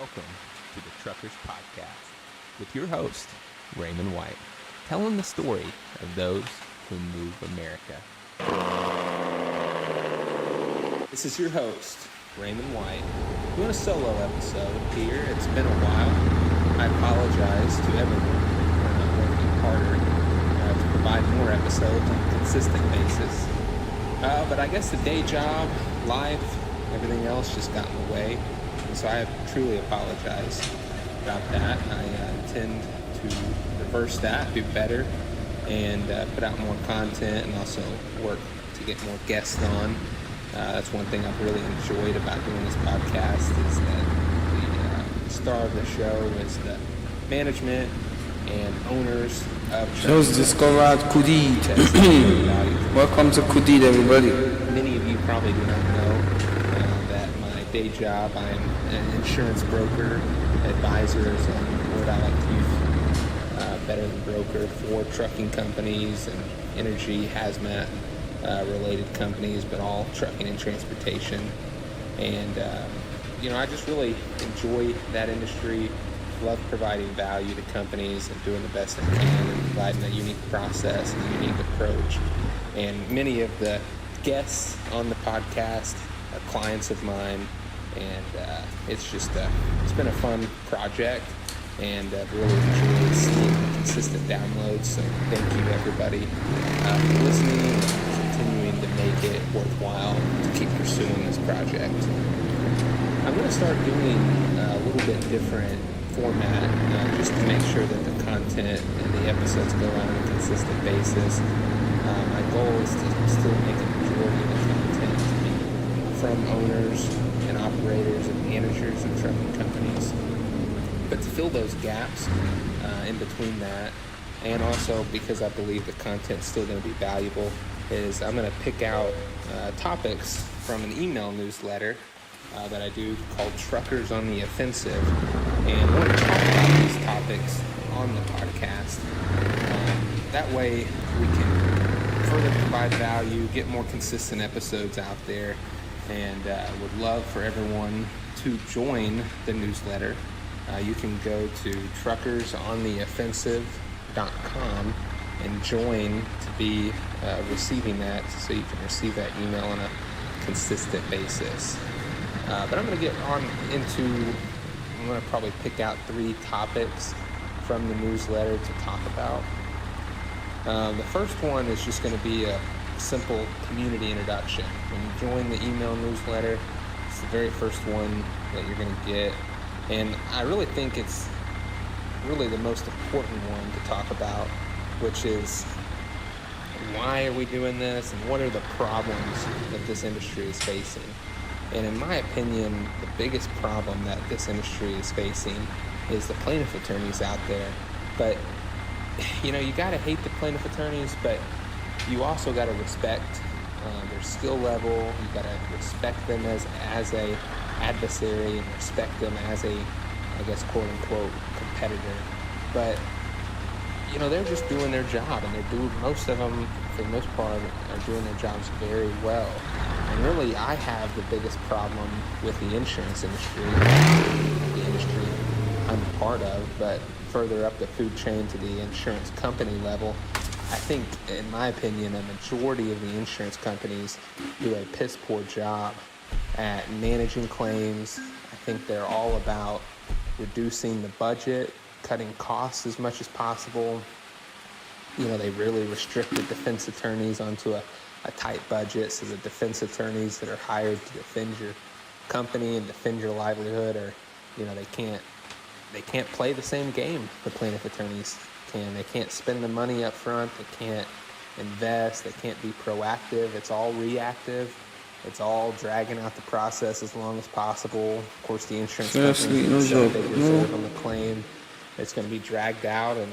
Welcome to the Truckers Podcast with your host, Raymond White, telling the story of those who move America. This is your host, Raymond White, doing a solo episode here. It's been a while. I apologize to everyone for not working harder to provide more episodes on a consistent basis. But I guess the day job, life, everything else just got in the way. And so I truly apologize about that. I intend to reverse that, do better, and put out more content and also work to get more guests on. That's one thing I've really enjoyed about doing this podcast is that the star of the show is the management and owners of Just discovered Kudid. Welcome to Kudid, everybody. Many of you probably do not know that my day job, I am an insurance broker, advisor is a word I like to use better than broker, for trucking companies and energy, hazmat related companies, but all trucking and transportation. And, I just really enjoy that industry. Love providing value to companies and doing the best I can and providing a unique process and a unique approach. And many of the guests on the podcast are clients of mine, and it's been a fun project, and I've really enjoyed seeing the consistent downloads. So thank you everybody for listening and continuing to make it worthwhile to keep pursuing this project. I'm going to start doing a little bit different format just to make sure that the content and the episodes go out on a consistent basis. My goal is to still make a majority of the content to be from owners and operators and managers of trucking companies. But to fill those gaps in between that, and also because I believe the content's still going to be valuable, is I'm going to pick out topics from an email newsletter that I do called Truckers on the Offensive, and I want to talk about these topics on the podcast. That way we can further provide value, get more consistent episodes out there, and would love for everyone to join the newsletter. You can go to truckersontheoffensive.com and join to be receiving that, so you can receive that email on a consistent basis. But I'm going to get on into, I'm going to probably pick out 3 topics from the newsletter to talk about. The first one is just going to be a simple community introduction. When you join the email newsletter, it's the very first one that you're going to get. And I really think it's really the most important one to talk about, which is why are we doing this and what are the problems that this industry is facing. And in my opinion, the biggest problem that this industry is facing is the plaintiff attorneys out there. But, you got to hate the plaintiff attorneys, but you also got to respect their skill level. You got to respect them as a adversary and respect them as a, I guess, quote unquote, competitor. But, they're just doing their job, and most of them, for the most part, are doing their jobs very well. And really, I have the biggest problem with the insurance industry, the industry I'm a part of, but further up the food chain to the insurance company level. I think, in my opinion, a majority of the insurance companies do a piss poor job at managing claims. I think they're all about reducing the budget, cutting costs as much as possible. They really restricted defense attorneys onto a tight budget, so the defense attorneys that are hired to defend your company and defend your livelihood are, they can't play the same game the plaintiff attorneys can. They can't spend the money up front. They can't invest. They can't be proactive. It's all reactive. It's all dragging out the process as long as possible. Of course, the insurance company reserve on the claim. It's going to be dragged out, and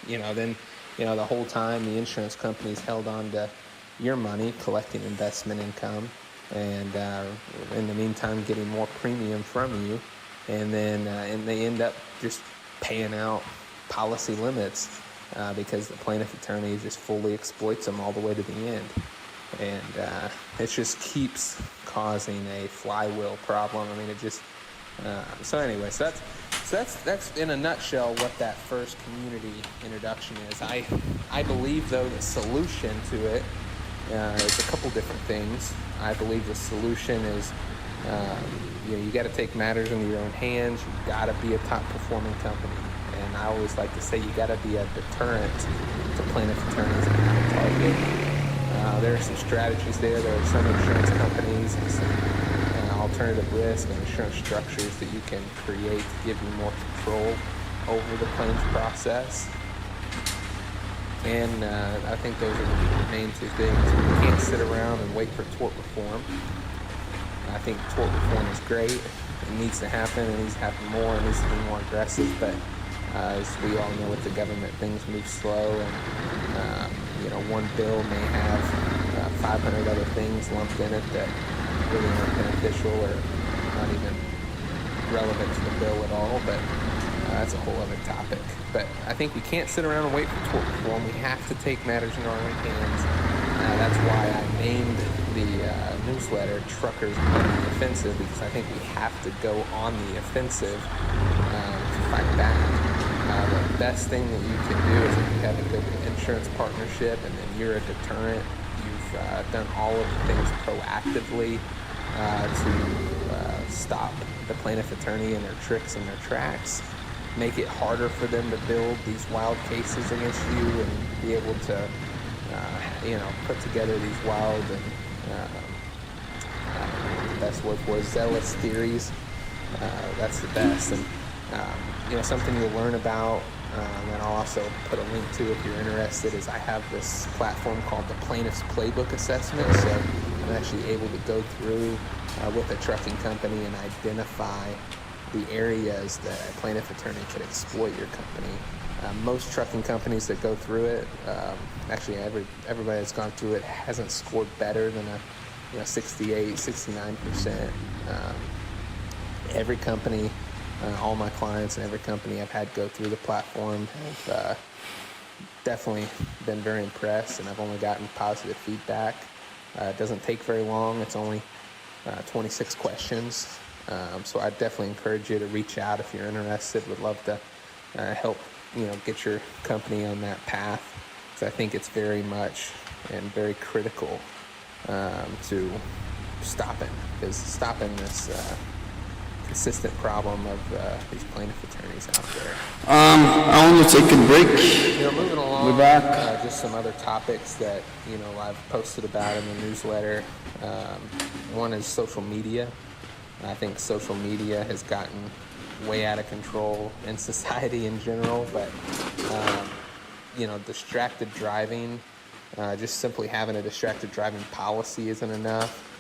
then the whole time the insurance company's held on to your money, collecting investment income, and in the meantime getting more premium from you, and then and they end up just paying out policy limits because the plaintiff attorney just fully exploits them all the way to the end. And it just keeps causing a flywheel problem. I mean, So anyway, so that's in a nutshell what that first community introduction is. I believe though the solution to it is a couple different things. I believe the solution is you got to take matters into your own hands. You got to be a top performing company, and I always like to say you got to be a deterrent to plaintiff attorneys and have a target. There are some strategies there. There are some insurance companies and some alternative risk and insurance structures that you can create to give you more control over the claims process. And I think those are the main two things. You can't sit around and wait for tort reform. I think tort reform is great. It needs to happen. It needs to happen more. It needs to be more aggressive. But as we all know with the government, things move slow. And, one bill may have 500 other things lumped in it that really aren't beneficial or not even relevant to the bill at all. But that's a whole other topic. But I think we can't sit around and wait for tort reform. We have to take matters in our own hands. That's why I named the newsletter Truckers on the Offensive, because I think we have to go on the offensive to fight back. The best thing that you can do is if you have a good insurance partnership and then you're a deterrent, you've done all of the things proactively to stop the plaintiff attorney and their tricks and their tracks, make it harder for them to build these wild cases against you and be able to put together these wild and the best word for it, zealous theories. That's the best. And something you'll learn about, and I'll also put a link to if you're interested, is I have this platform called the Plaintiff's Playbook Assessment. So I'm actually able to go through with a trucking company and identify the areas that a plaintiff attorney could exploit your company. Most trucking companies that go through it, actually everybody that's gone through it hasn't scored better than a 68, 69%. Every company, all my clients and every company I've had go through the platform have definitely been very impressed, and I've only gotten positive feedback. It doesn't take very long. It's only 26 questions. So I definitely encourage you to reach out if you're interested. Would love to help get your company on that path, because I think it's very much and very critical to stopping this consistent problem of these plaintiff attorneys out there. I want to take a break. Moving along, we're back. Just some other topics that I've posted about in the newsletter. One is social media. I think social media has gotten way out of control in society in general, but distracted driving, just simply having a distracted driving policy isn't enough.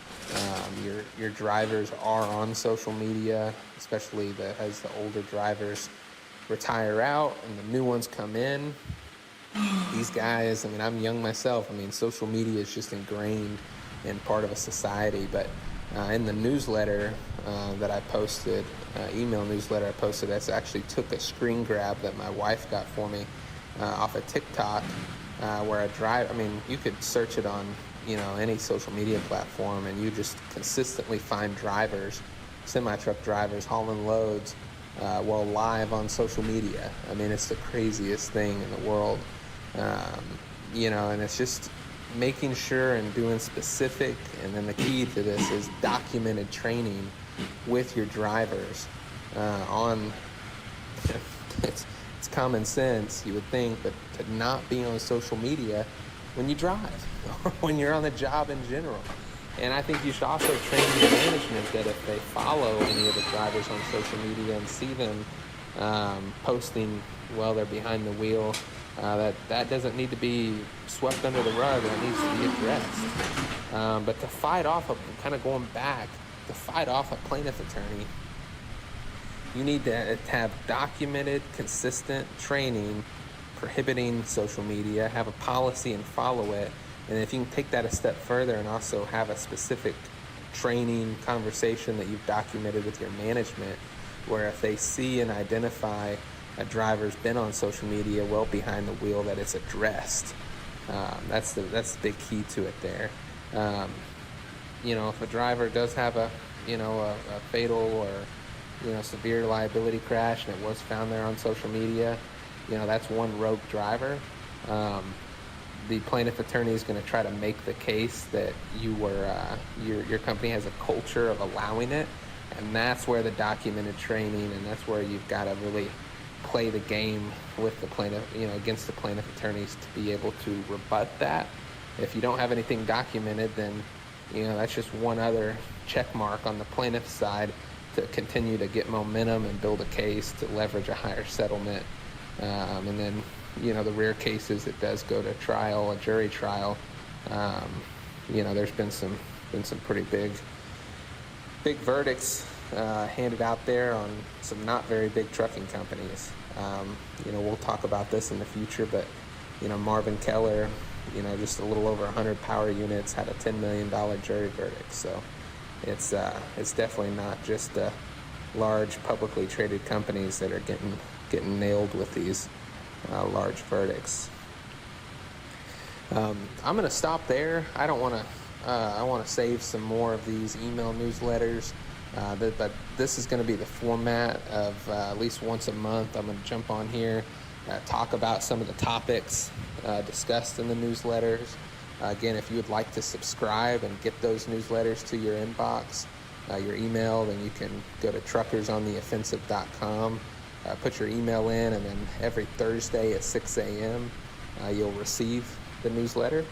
Your drivers are on social media, especially as the older drivers retire out and the new ones come in. These guys, I'm young myself. Social media is just ingrained in part of a society, but in the newsletter that I posted, email newsletter I posted, I actually took a screen grab that my wife got for me off of TikTok, where I drive. You could search it on any social media platform, and you just consistently find drivers, semi-truck drivers, hauling loads while live on social media. It's the craziest thing in the world, and it's just making sure and doing specific, and then the key to this is documented training with your drivers on it's common sense, you would think, but to not be on social media when you drive or when you're on the job in general. And I think you should also train your management that if they follow any of the drivers on social media and see them posting while they're behind the wheel, that doesn't need to be swept under the rug. That needs to be addressed. But to fight off to fight off a plaintiff attorney, you need to have documented, consistent training prohibiting social media, have a policy and follow it. And if you can take that a step further and also have a specific training conversation that you've documented with your management, where if they see and identify a driver's been on social media well behind the wheel, that it's addressed. That's the big key to it there. If a driver does have a fatal or severe liability crash, and it was found there on social media, that's one rogue driver. The plaintiff attorney is going to try to make the case that your company has a culture of allowing it, and that's where the documented training, and that's where you've got to really play the game with the plaintiff, against the plaintiff attorneys to be able to rebut that. If you don't have anything documented, then that's just one other check mark on the plaintiff's side to continue to get momentum and build a case to leverage a higher settlement. And then the rare cases it does go to trial, a jury trial. There's been some pretty big verdicts handed out there on some not very big trucking companies. We'll talk about this in the future, but Marvin Keller, just a little over 100 power units, had a $10 million jury verdict. So it's definitely not just large publicly traded companies that are getting nailed with these large verdicts. I'm going to stop there. I want to save some more of these email newsletters. But this is going to be the format of at least once a month. I'm going to jump on here, talk about some of the topics discussed in the newsletters. Again, if you would like to subscribe and get those newsletters to your inbox, your email, then you can go to truckersontheoffensive.com, put your email in, and then every Thursday at 6 a.m. You'll receive the newsletter.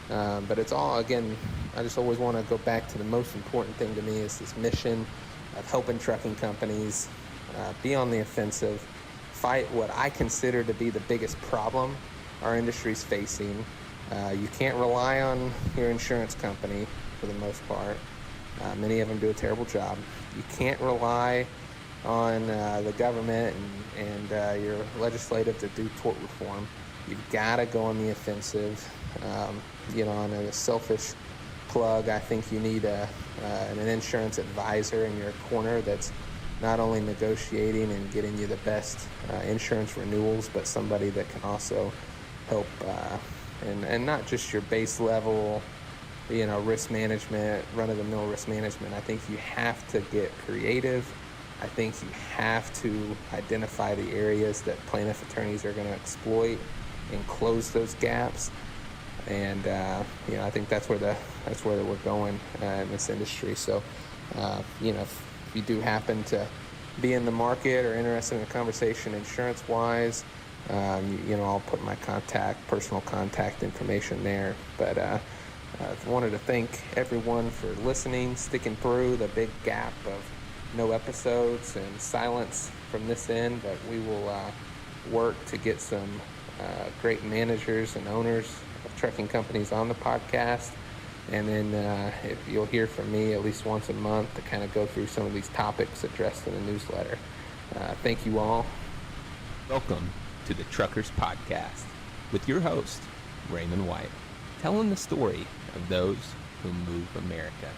But it's all, again, I just always want to go back to the most important thing to me is this mission of helping trucking companies be on the offensive, fight what I consider to be the biggest problem our industry's facing. You can't rely on your insurance company for the most part. Many of them do a terrible job. You can't rely on the government and your legislative to do tort reform. You've got to go on the offensive. On a selfish plug, I think you need an insurance advisor in your corner that's not only negotiating and getting you the best insurance renewals, but somebody that can also help and not just your base level, risk management, run-of-the-mill risk management. I think you have to get creative. I think you have to identify the areas that plaintiff attorneys are going to exploit and close those gaps. And I think that's where we're going in this industry. So, if you do happen to be in the market or interested in a conversation insurance-wise, I'll put my personal contact information there. But I wanted to thank everyone for listening, sticking through the big gap of no episodes and silence from this end. But we will work to get some great managers and owners of trucking companies on the podcast, and then if you'll hear from me at least once a month to kind of go through some of these topics addressed in the newsletter. Thank you all. Welcome to the Truckers Podcast with your host, Raymond White, telling the story of those who move America.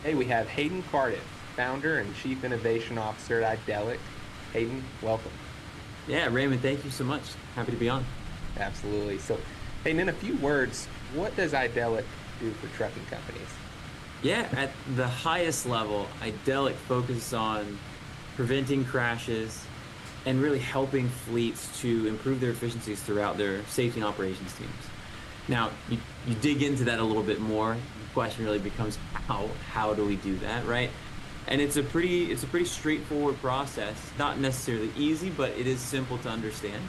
Hey, we have Hayden Cardiff, founder and chief innovation officer at Idelic. Hayden, welcome. Yeah, Raymond, thank you so much. Happy to be on. Absolutely. So, hey, in a few words, what does Idelic do for trucking companies? Yeah, at the highest level, Idelic focuses on preventing crashes and really helping fleets to improve their efficiencies throughout their safety and operations teams. Now, you dig into that a little bit more. The question really becomes how do we do that, right? And it's a pretty straightforward process. Not necessarily easy, but it is simple to understand.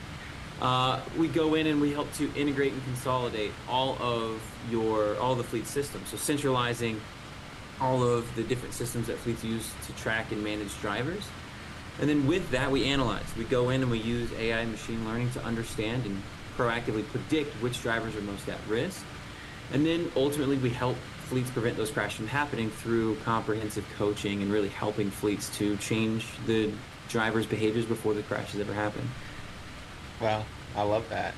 We go in and we help to integrate and consolidate all the fleet systems. So centralizing all of the different systems that fleets use to track and manage drivers. And then with that, we analyze. We go in and we use AI and machine learning to understand and proactively predict which drivers are most at risk. And then ultimately we help fleets prevent those crashes from happening through comprehensive coaching and really helping fleets to change the drivers' behaviors before the crashes ever happen. Well, I love that.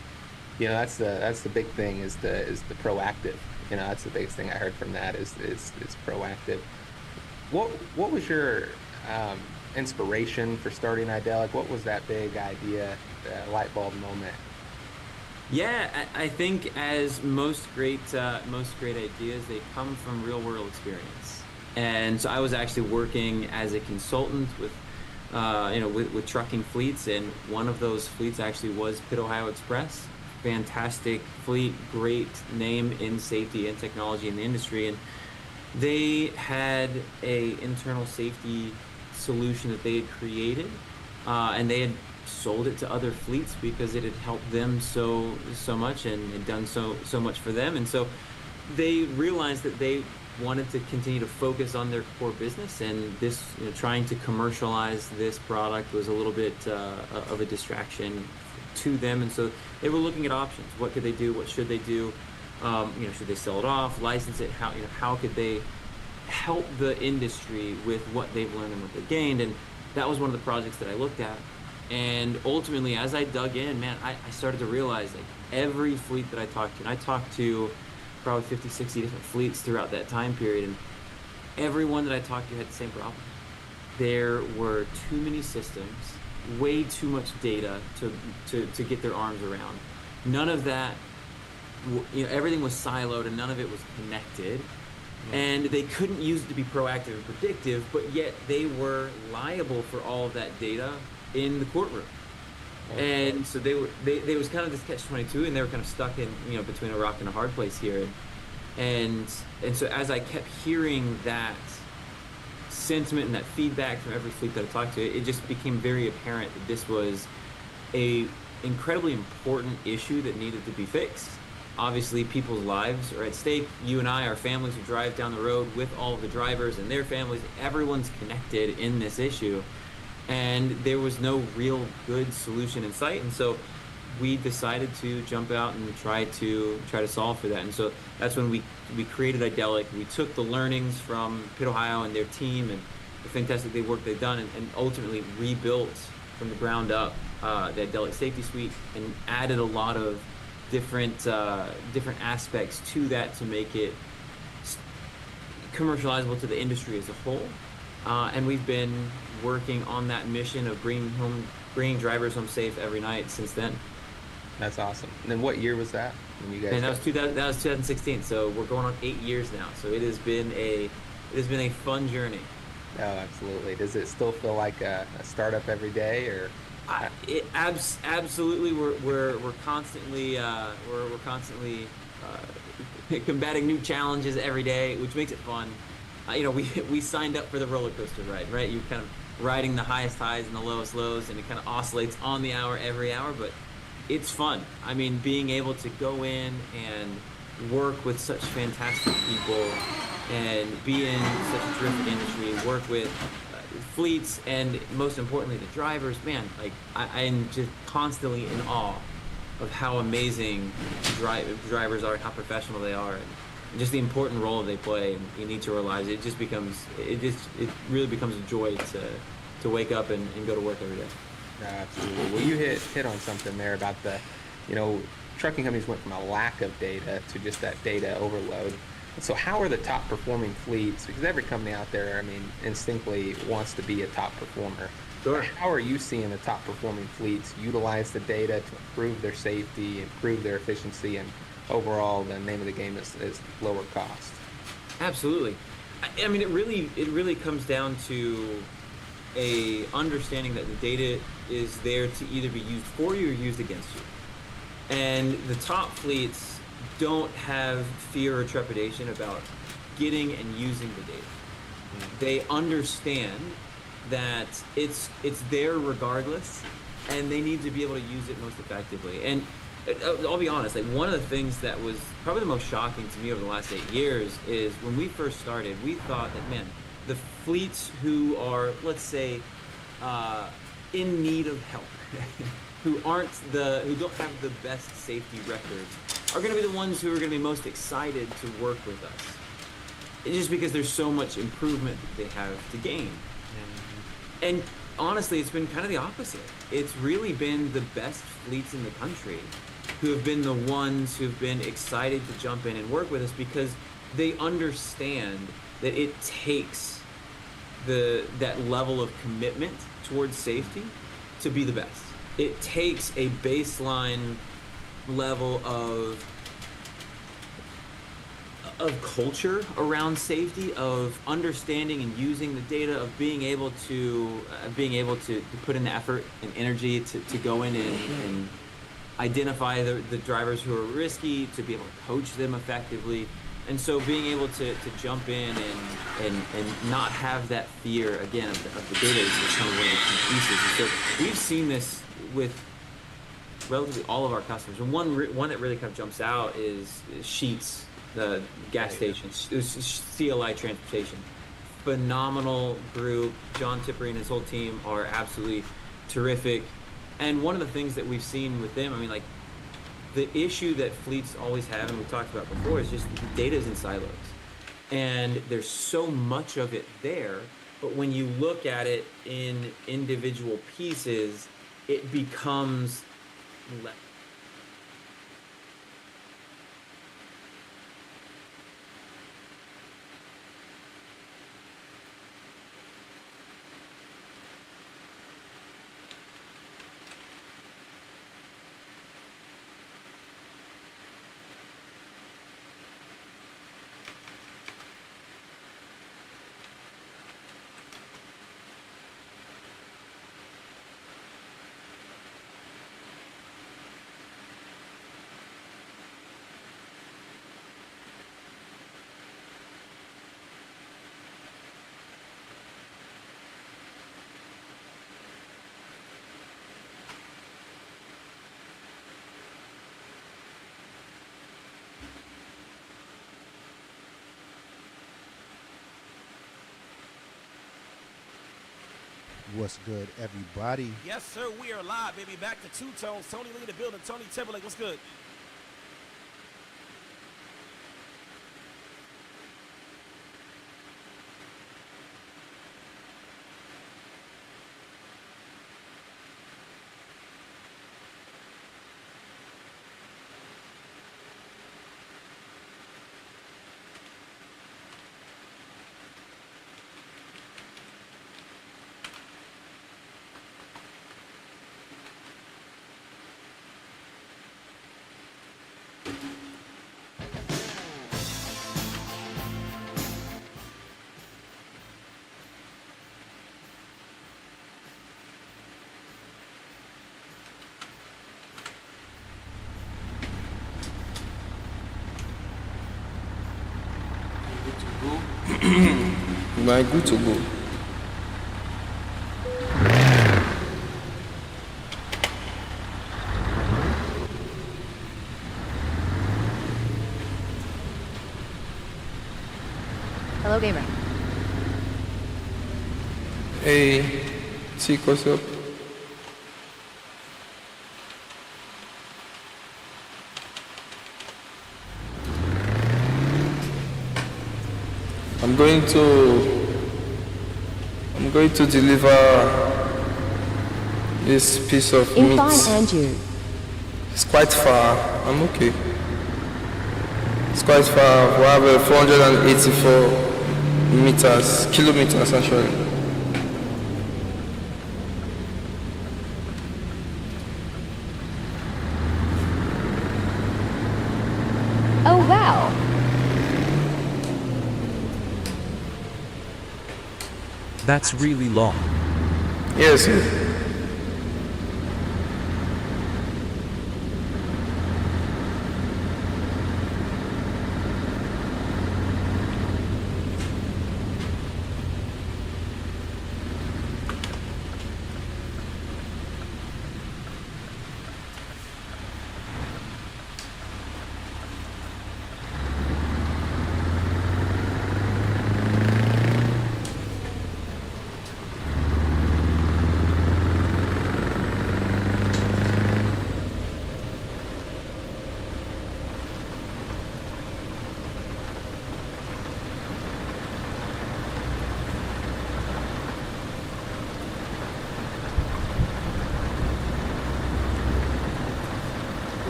That's the big thing is the proactive. That's the biggest thing I heard from that is proactive. What was your inspiration for starting Idelic? What was that big idea, light bulb moment? Yeah, I think as most great ideas, they come from real world experience. And so I was actually working as a consultant with, with trucking fleets, and one of those fleets actually was Pitt Ohio Express. Fantastic fleet, great name in safety and technology in the industry, and they had a internal safety solution that they had created, and they had sold it to other fleets because it had helped them so much and had done so much for them. And so they realized that they wanted to continue to focus on their core business, and this, trying to commercialize this product was a little bit of a distraction to them. And so they were looking at options. What could they do? What should they do? Should they sell it off, license it? How could they help the industry with what they've learned and what they've gained? And that was one of the projects that I looked at. And ultimately, as I dug in, man, I started to realize, like, every fleet that I talked to, and I talked to probably 50, 60 different fleets throughout that time period, and every one that I talked to had the same problem. There were too many systems, way too much data to get their arms around. None of that, everything was siloed and none of it was connected. And they couldn't use it to be proactive and predictive, but yet they were liable for all of that data in the courtroom. And so they was kind of this catch-22, and they were kind of stuck in, between a rock and a hard place here. And so as I kept hearing that sentiment and that feedback from every fleet that I talked to, it just became very apparent that this was a incredibly important issue that needed to be fixed. Obviously, people's lives are at stake. You and I, our families who drive down the road with all of the drivers and their families, everyone's connected in this issue. And there was no real good solution in sight. And so we decided to jump out and try to solve for that. And so that's when we created Idelic. We took the learnings from Pitt Ohio and their team and the fantastic work they've done, and ultimately rebuilt from the ground up the Idelic Safety Suite, and added a lot of different aspects to that to make it commercializable to the industry as a whole. And we've been working on that mission of bringing drivers home safe every night since then. That's awesome. And then what year was that when you guys? And that was 2016. So we're going on 8 years now. So it has been a fun journey. Oh, absolutely. Does it still feel like a startup every day, or? Absolutely. We're constantly combating new challenges every day, which makes it fun. We signed up for the roller coaster ride, right? You kind of riding the highest highs and the lowest lows, and it kind of oscillates on the hour every hour, but it's fun. I mean, being able to go in and work with such fantastic people and be in such a terrific industry, work with fleets, and most importantly the drivers, man, like I'm just constantly in awe of how amazing drivers are, how professional they are, and just the important role they play in each of our lives. It really becomes a joy to wake up and go to work every day. Absolutely. Well, you hit on something there about the, trucking companies went from a lack of data to just that data overload. So how are the top performing fleets, because every company out there, instinctively wants to be a top performer. Sure. How are you seeing the top performing fleets utilize the data to improve their safety, improve their efficiency, and overall the name of the game is lower cost? Absolutely. I mean, it really comes down to a understanding that the data is there to either be used for you or used against you. And the top fleets don't have fear or trepidation about getting and using the data. They understand that it's there regardless, and they need to be able to use it most effectively. And I'll be honest, like, one of the things that was probably the most shocking to me over the last 8 years is when we first started, we thought that, man, the fleets who are, let's say, in need of help, who don't have the best safety records, are going to be the ones who are going to be most excited to work with us. It's just because there's so much improvement that they have to gain. And honestly, it's been kind of the opposite. It's really been the best fleets in the country who have been the ones who've been excited to jump in and work with us, because they understand that it takes that level of commitment towards safety to be the best. It takes a baseline level of culture around safety, of understanding and using the data, of being able to put in the effort and energy to go in and identify the drivers who are risky, to be able to coach them effectively. And so being able to jump in and not have that fear, again, of the data is kind of one of the key pieces. And so we've seen this with relatively all of our customers. And one that really kind of jumps out is Sheetz, the gas stations. It was CLI Transportation. Phenomenal group. John Tippery and his whole team are absolutely terrific. And one of the things that we've seen with them, I mean, like, the issue that fleets always have, and we talked about before, is just the data is in silos. And there's so much of it there, but when you look at it in individual pieces, it becomes less. What's good, everybody? Yes, sir. We are live, baby. Back to Two Tones. Tony Lee in the building. Tony Timberlake, what's good? My good to go. Hello, gamer. Hey, Chick, what's up? I'm going to deliver this piece of meat. And you. It's quite far. I'm okay. It's quite far. We have 484 kilometers actually. Oh, wow. That's really long. Yes.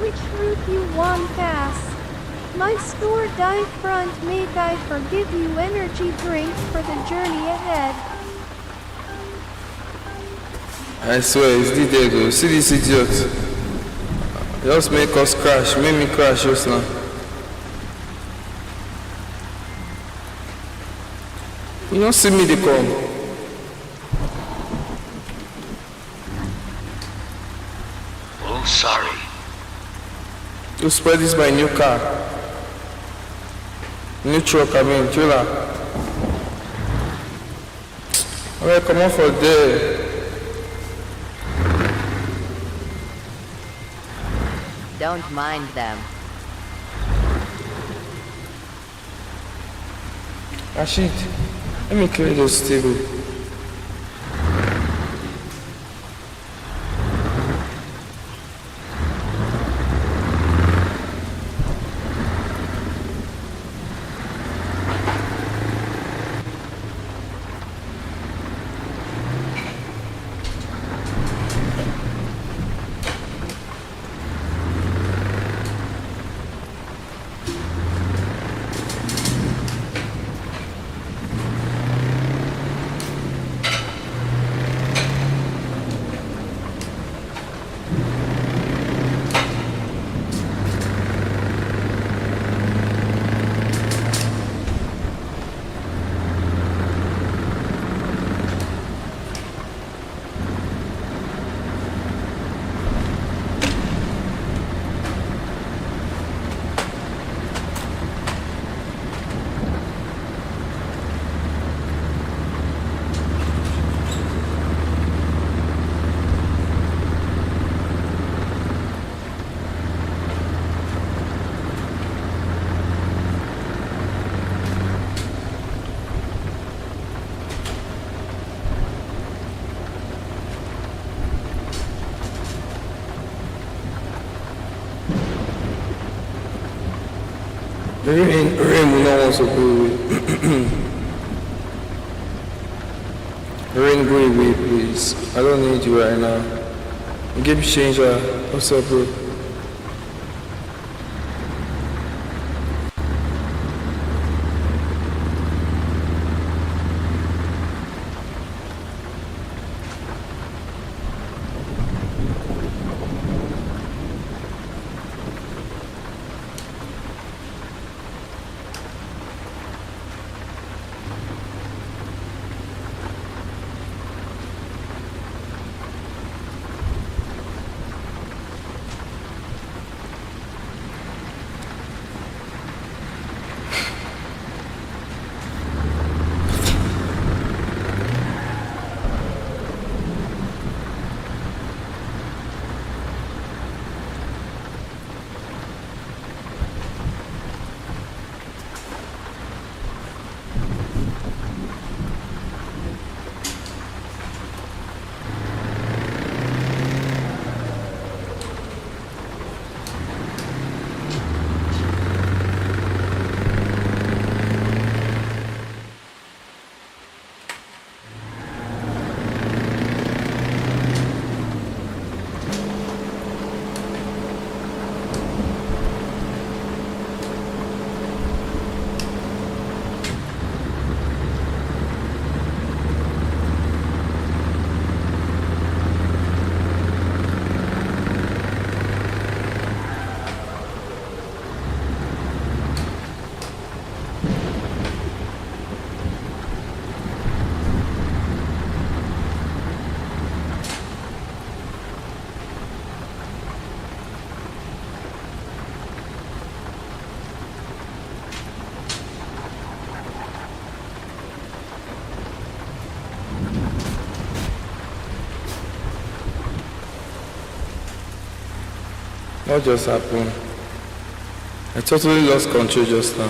Which route you want pass? My store die front make I forgive you energy drinks for the journey ahead. I swear, it's detailed. See this idiot. Just make us crash. Make me crash just now. You don't see me, they come. Oh, sorry. You spread this by new car. New truck, I mean, trailer. Alright, come on for there. Don't mind them. Rashid, let me clear this table. Rain will not want to go away. Rain, go away, please. I don't need you right now. Game changer. What's up, bro? What just happened? I totally lost control just now.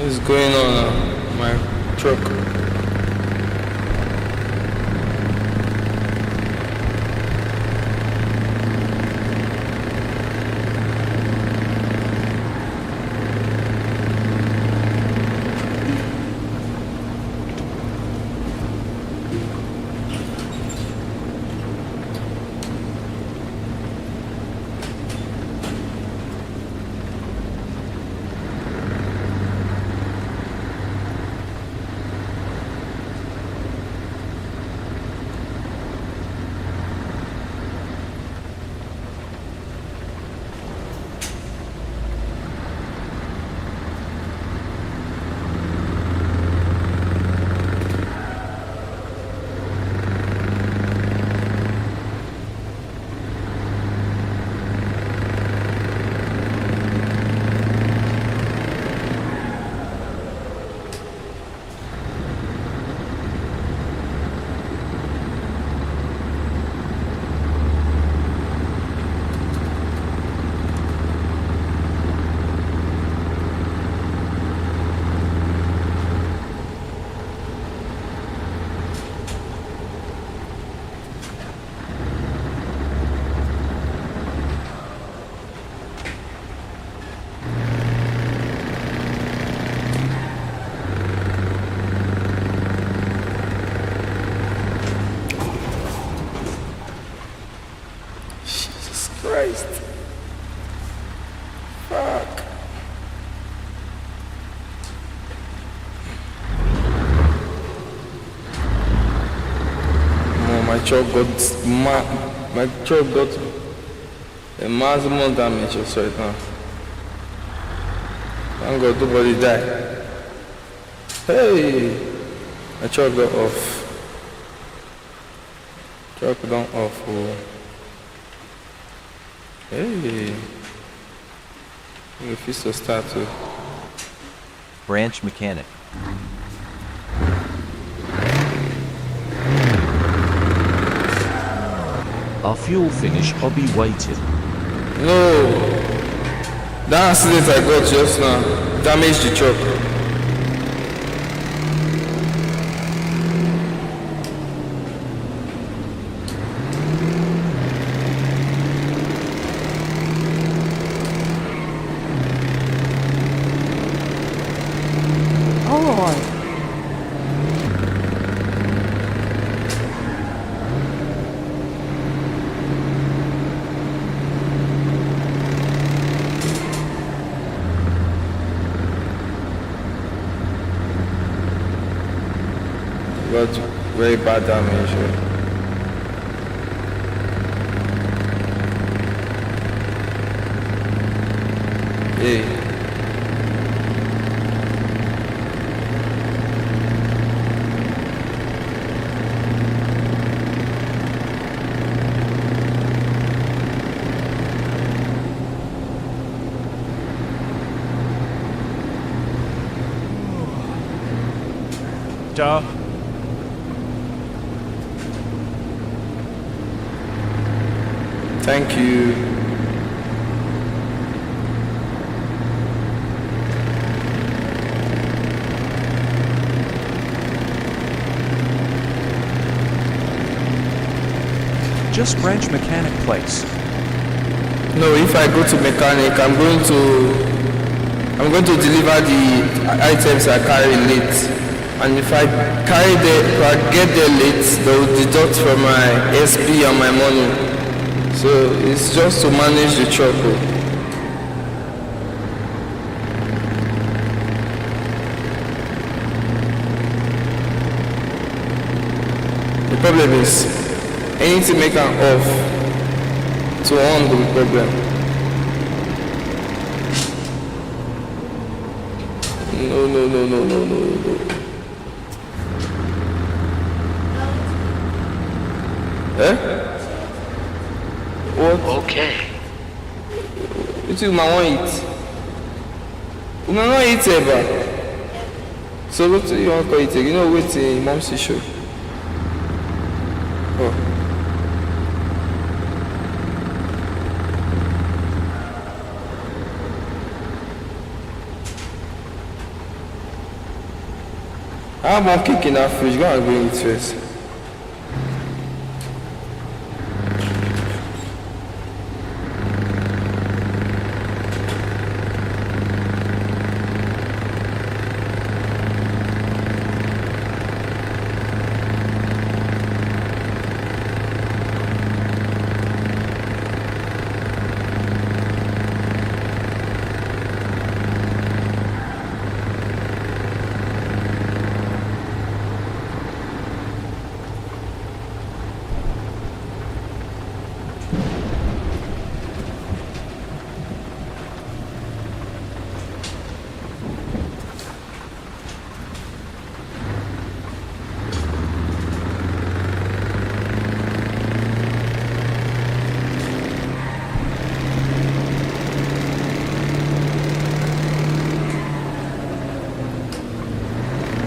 What's going on? My truck. Christ. Fuck. No, my truck got a maximum damage right now. Thank God nobody died. Hey, my truck got off. Truck down off. Oh. Hey, if it's to start to. Branch mechanic. Our fuel finish, I'll be waiting. No, that accident I got just now damaged the truck. Got very bad damage. Hey. Duh. Thank you. Just branch mechanic place. No, if I go to mechanic, I'm going to deliver the items I carry late. And if I get there late, they will deduct from my SP and my money. So it's just to manage the truck. The problem is anything make an off to on the problem. No. Eh? What? Okay. What you want to eat? You want to eat ever? So what do you want to eat? You know what's in mom's show? Oh. I have one cake in that fridge. Go and bring it first.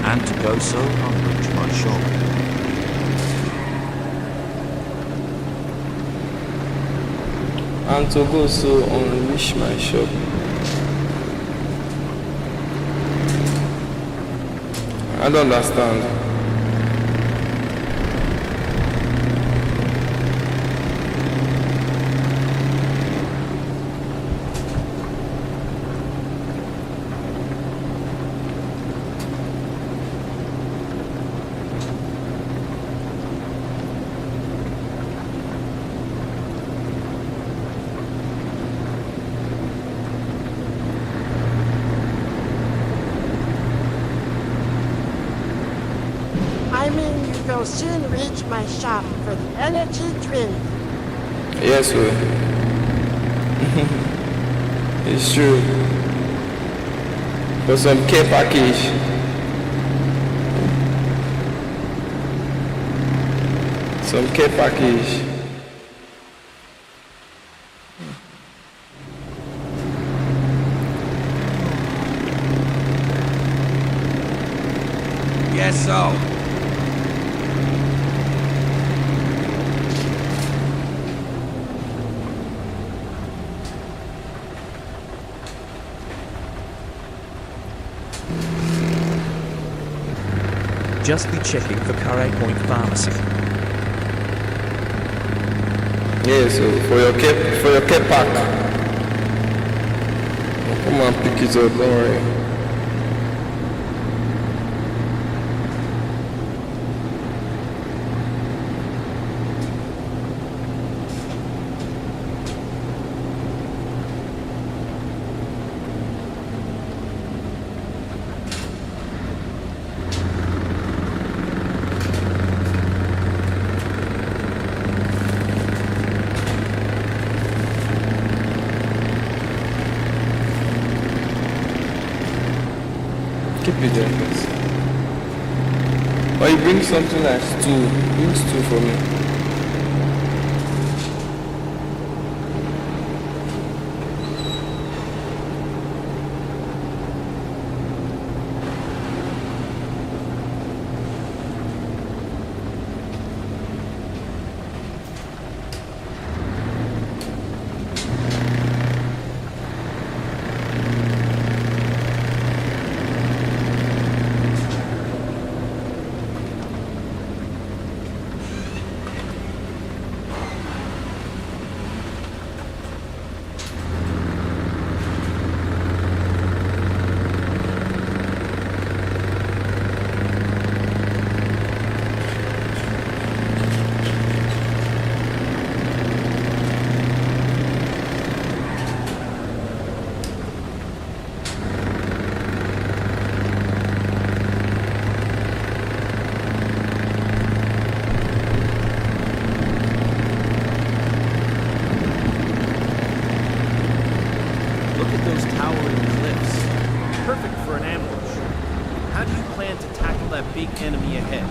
And to go so hungry to my shop. And to go so unleash my shop. I don't understand. I mean, you will soon reach my shop for the energy drink. Yes, sir. It's true. For some care package. Some care package. Yes, so. Just be checking for Curry Point Pharmacy. Yes, so for your care pack. Come and pick it up, don't worry. Keep it there, please. Or you bring something like stew. Bring stew for me. Look at those towering cliffs. Perfect for an ambush. How do you plan to tackle that big enemy ahead?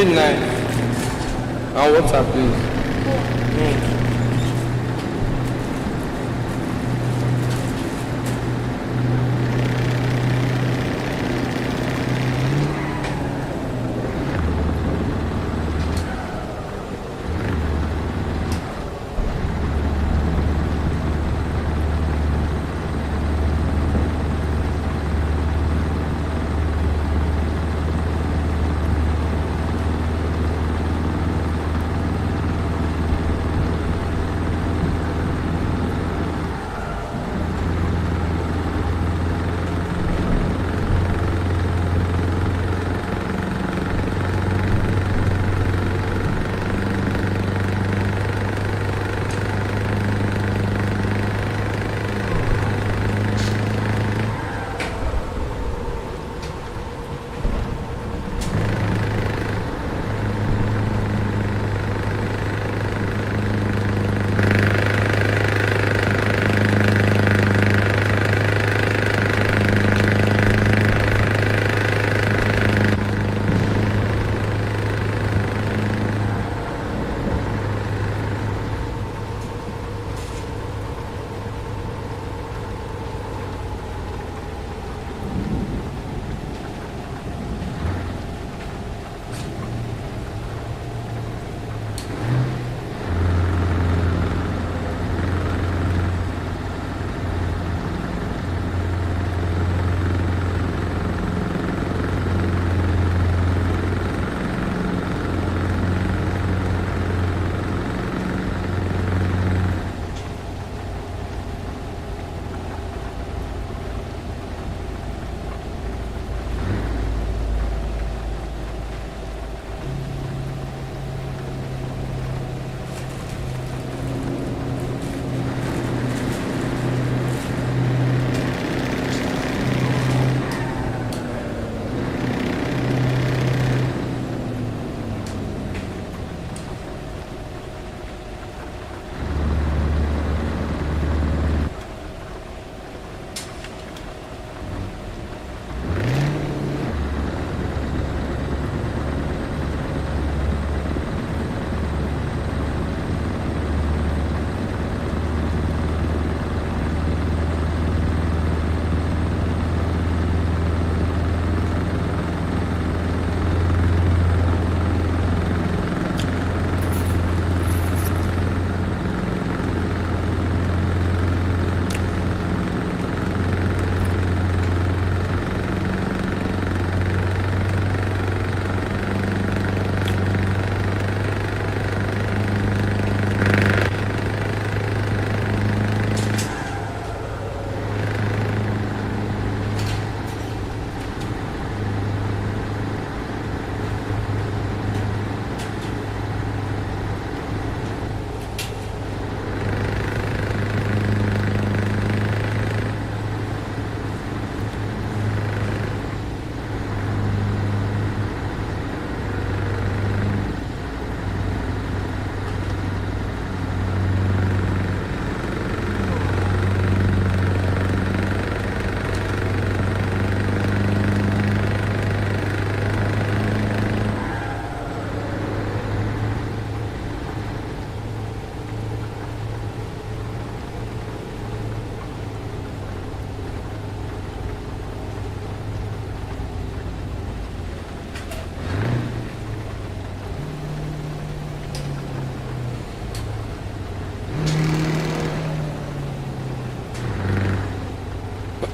midnight. And water, please.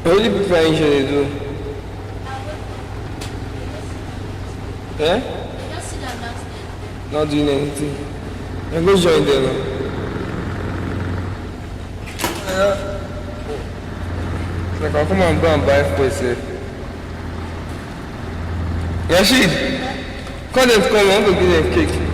What do you prefer usually do? Eh? Just sit down downstairs. Not doing anything. I'm going to join them now. Like I'll come and go and buy food, sir. Rashid, call them to come, I want to give them cake.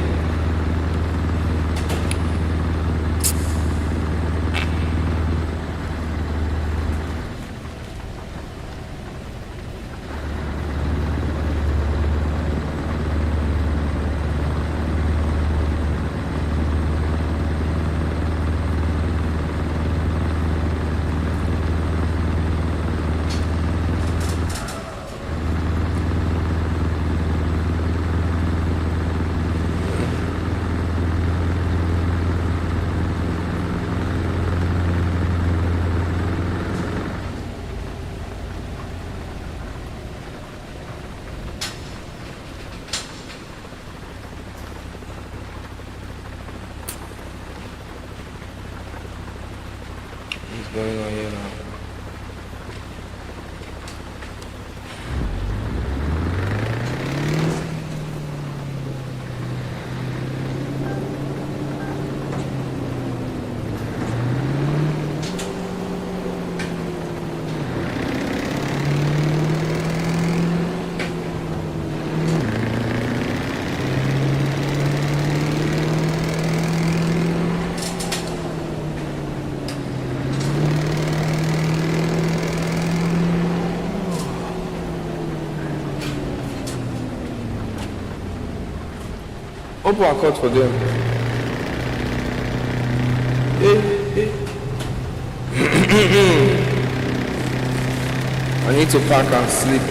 is going on here now? Open a cut for them. Hey. I need to pack and sleep.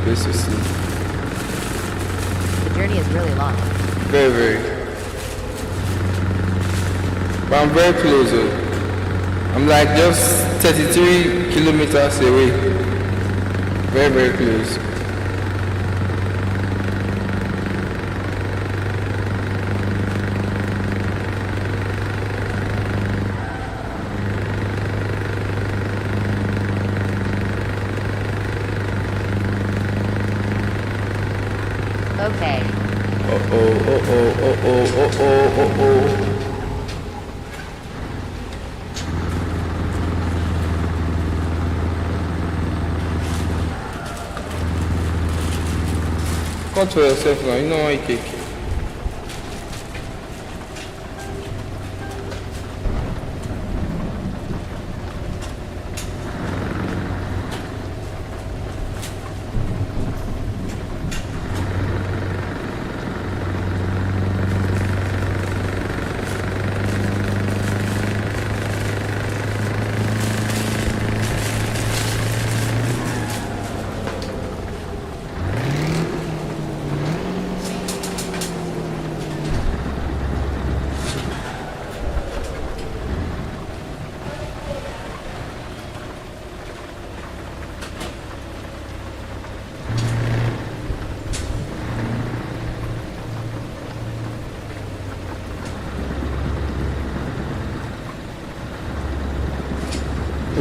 To sleep. The journey is really long. Very, very. But I'm very close. I'm like just 33 kilometers away. Very, very close. Okay. Cut for yourself now, you know how you take.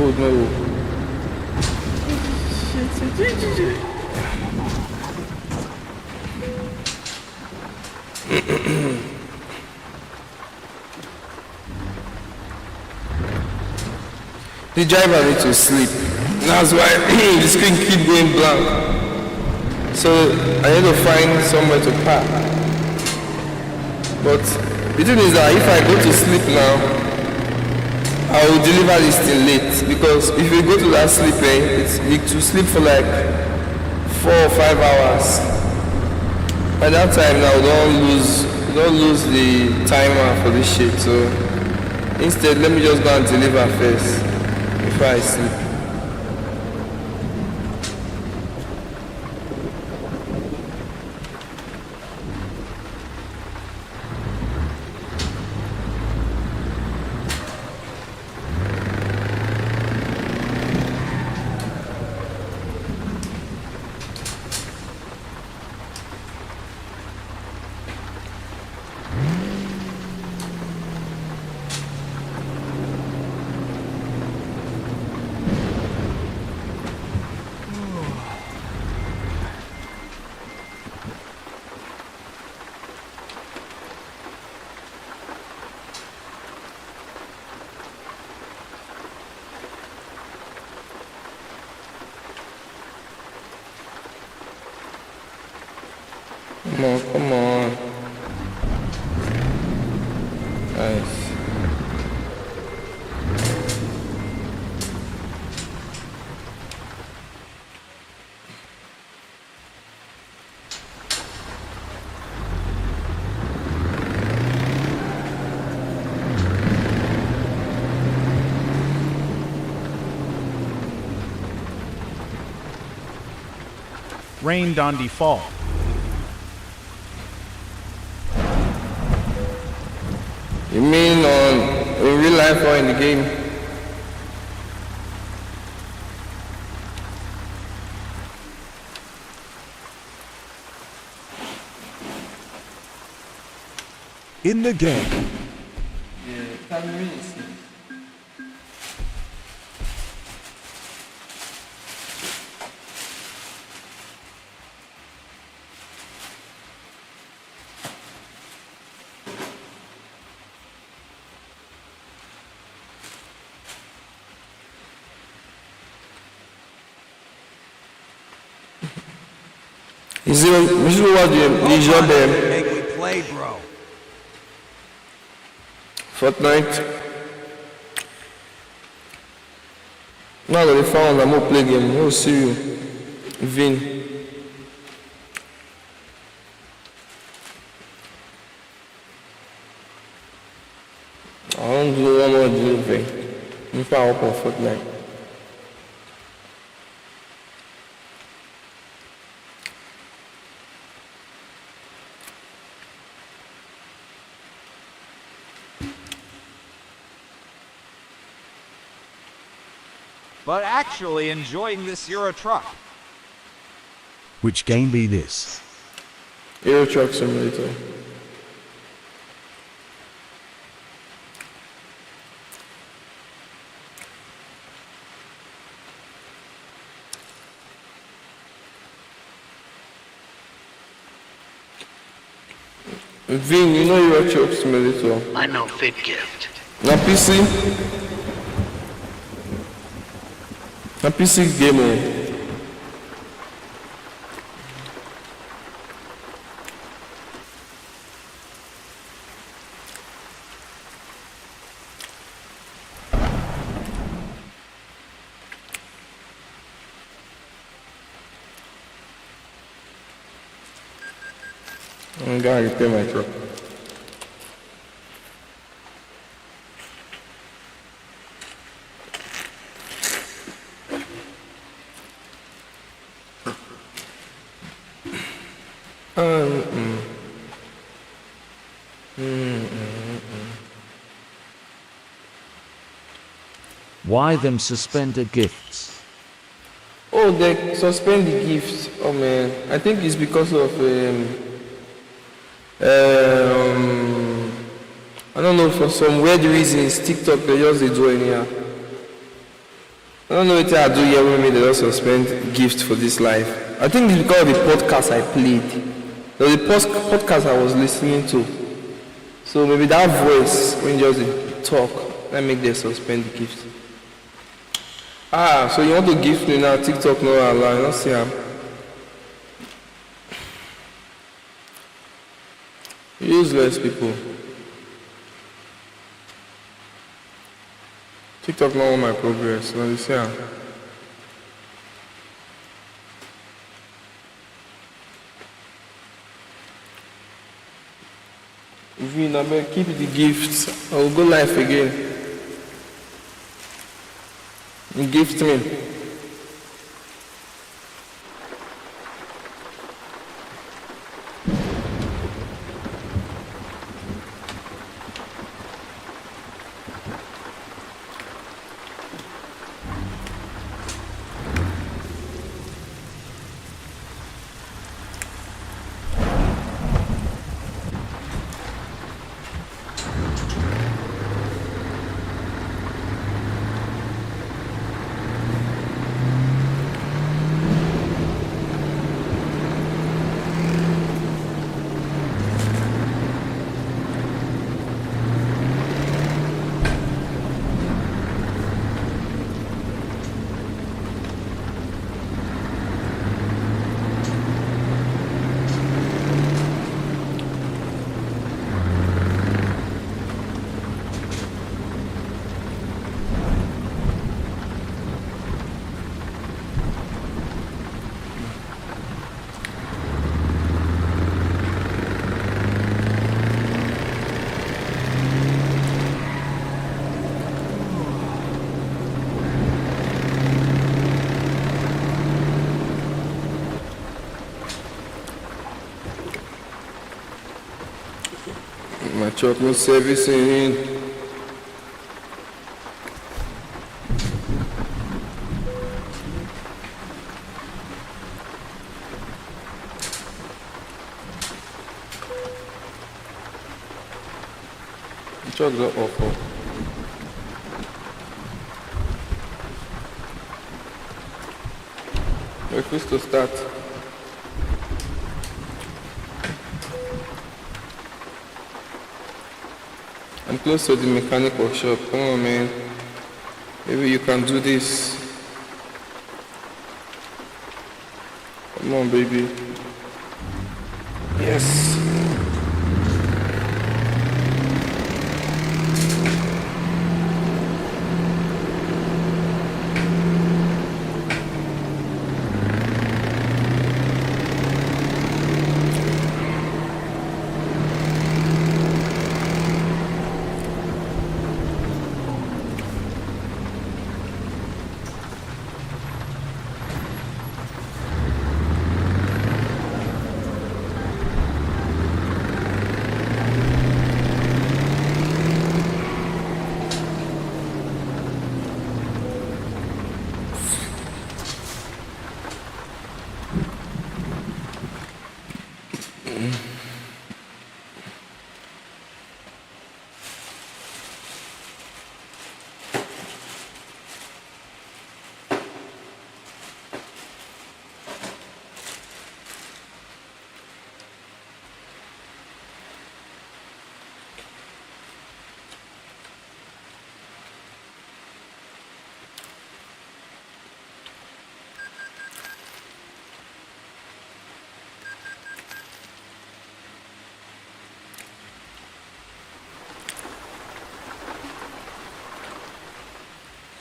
Oh no. The driver needs to sleep. That's why the screen keep going blank. So I need to find somewhere to park. But the thing is that if I go to sleep now, I will deliver this thing late, because if you go to that sleeping, it's you to sleep for like 4 or 5 hours. By that time now, we don't lose the timer for this shit. So instead, let me just go and deliver first before I sleep. Come on. Nice. Rained on default. You mean in real life or in the game? In the game. Is it what the job Make me play, bro. Fortnite? Now that they found I'm gonna play game, we'll see you. Vin. I don't do one more deal, Vin. If I open Fortnite. But actually enjoying this Euro truck. Which game be this? Euro Truck Simulator. Vin, you know Euro Truck Simulator? I know fit gift. Na PC? Na PC game o. I'm gonna repair my truck. Why them suspend the gifts? Oh, they suspend the gifts. Oh man, I think it's because of I don't know, for some weird reasons TikTok they just they do anyhow. I don't know what I do here when they just suspend gifts for this life. I think it's because of the podcast I played. There was the podcast I was listening to. So maybe that voice when you just talk, that make them suspend the gifts. Ah, so you want to gift me now, TikTok no allow, you don't see him. Useless people. TikTok no want my progress, you see him. Vin, I better keep the gifts. I will go live again. Gift me. Truck no servicing. Truck got awful. Refuse to start. I'm close to the mechanic workshop. Come on, man. Maybe you can do this. Come on, baby. Yes.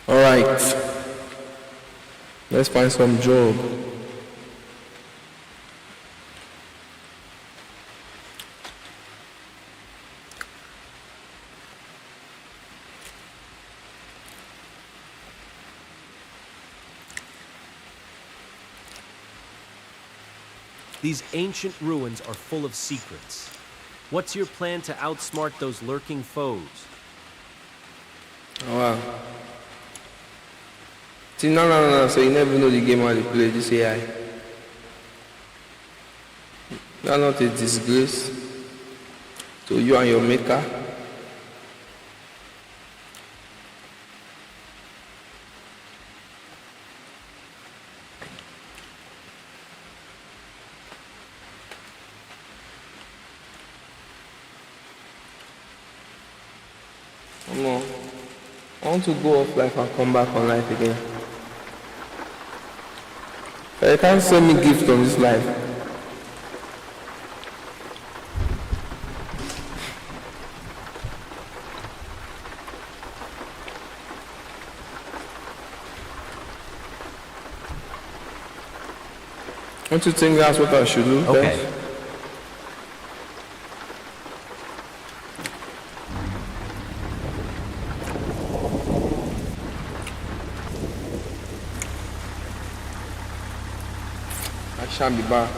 Alright, let's find some job. These ancient ruins are full of secrets. What's your plan to outsmart those lurking foes? Oh, wow. See, no. So you never know the game how to play this AI. That's not a disgrace to you and your maker. Come on. I want to go off life and come back on life again. But you can't send me gifts from this life. Don't you think that's what I should do? Okay. First? I shan't be back.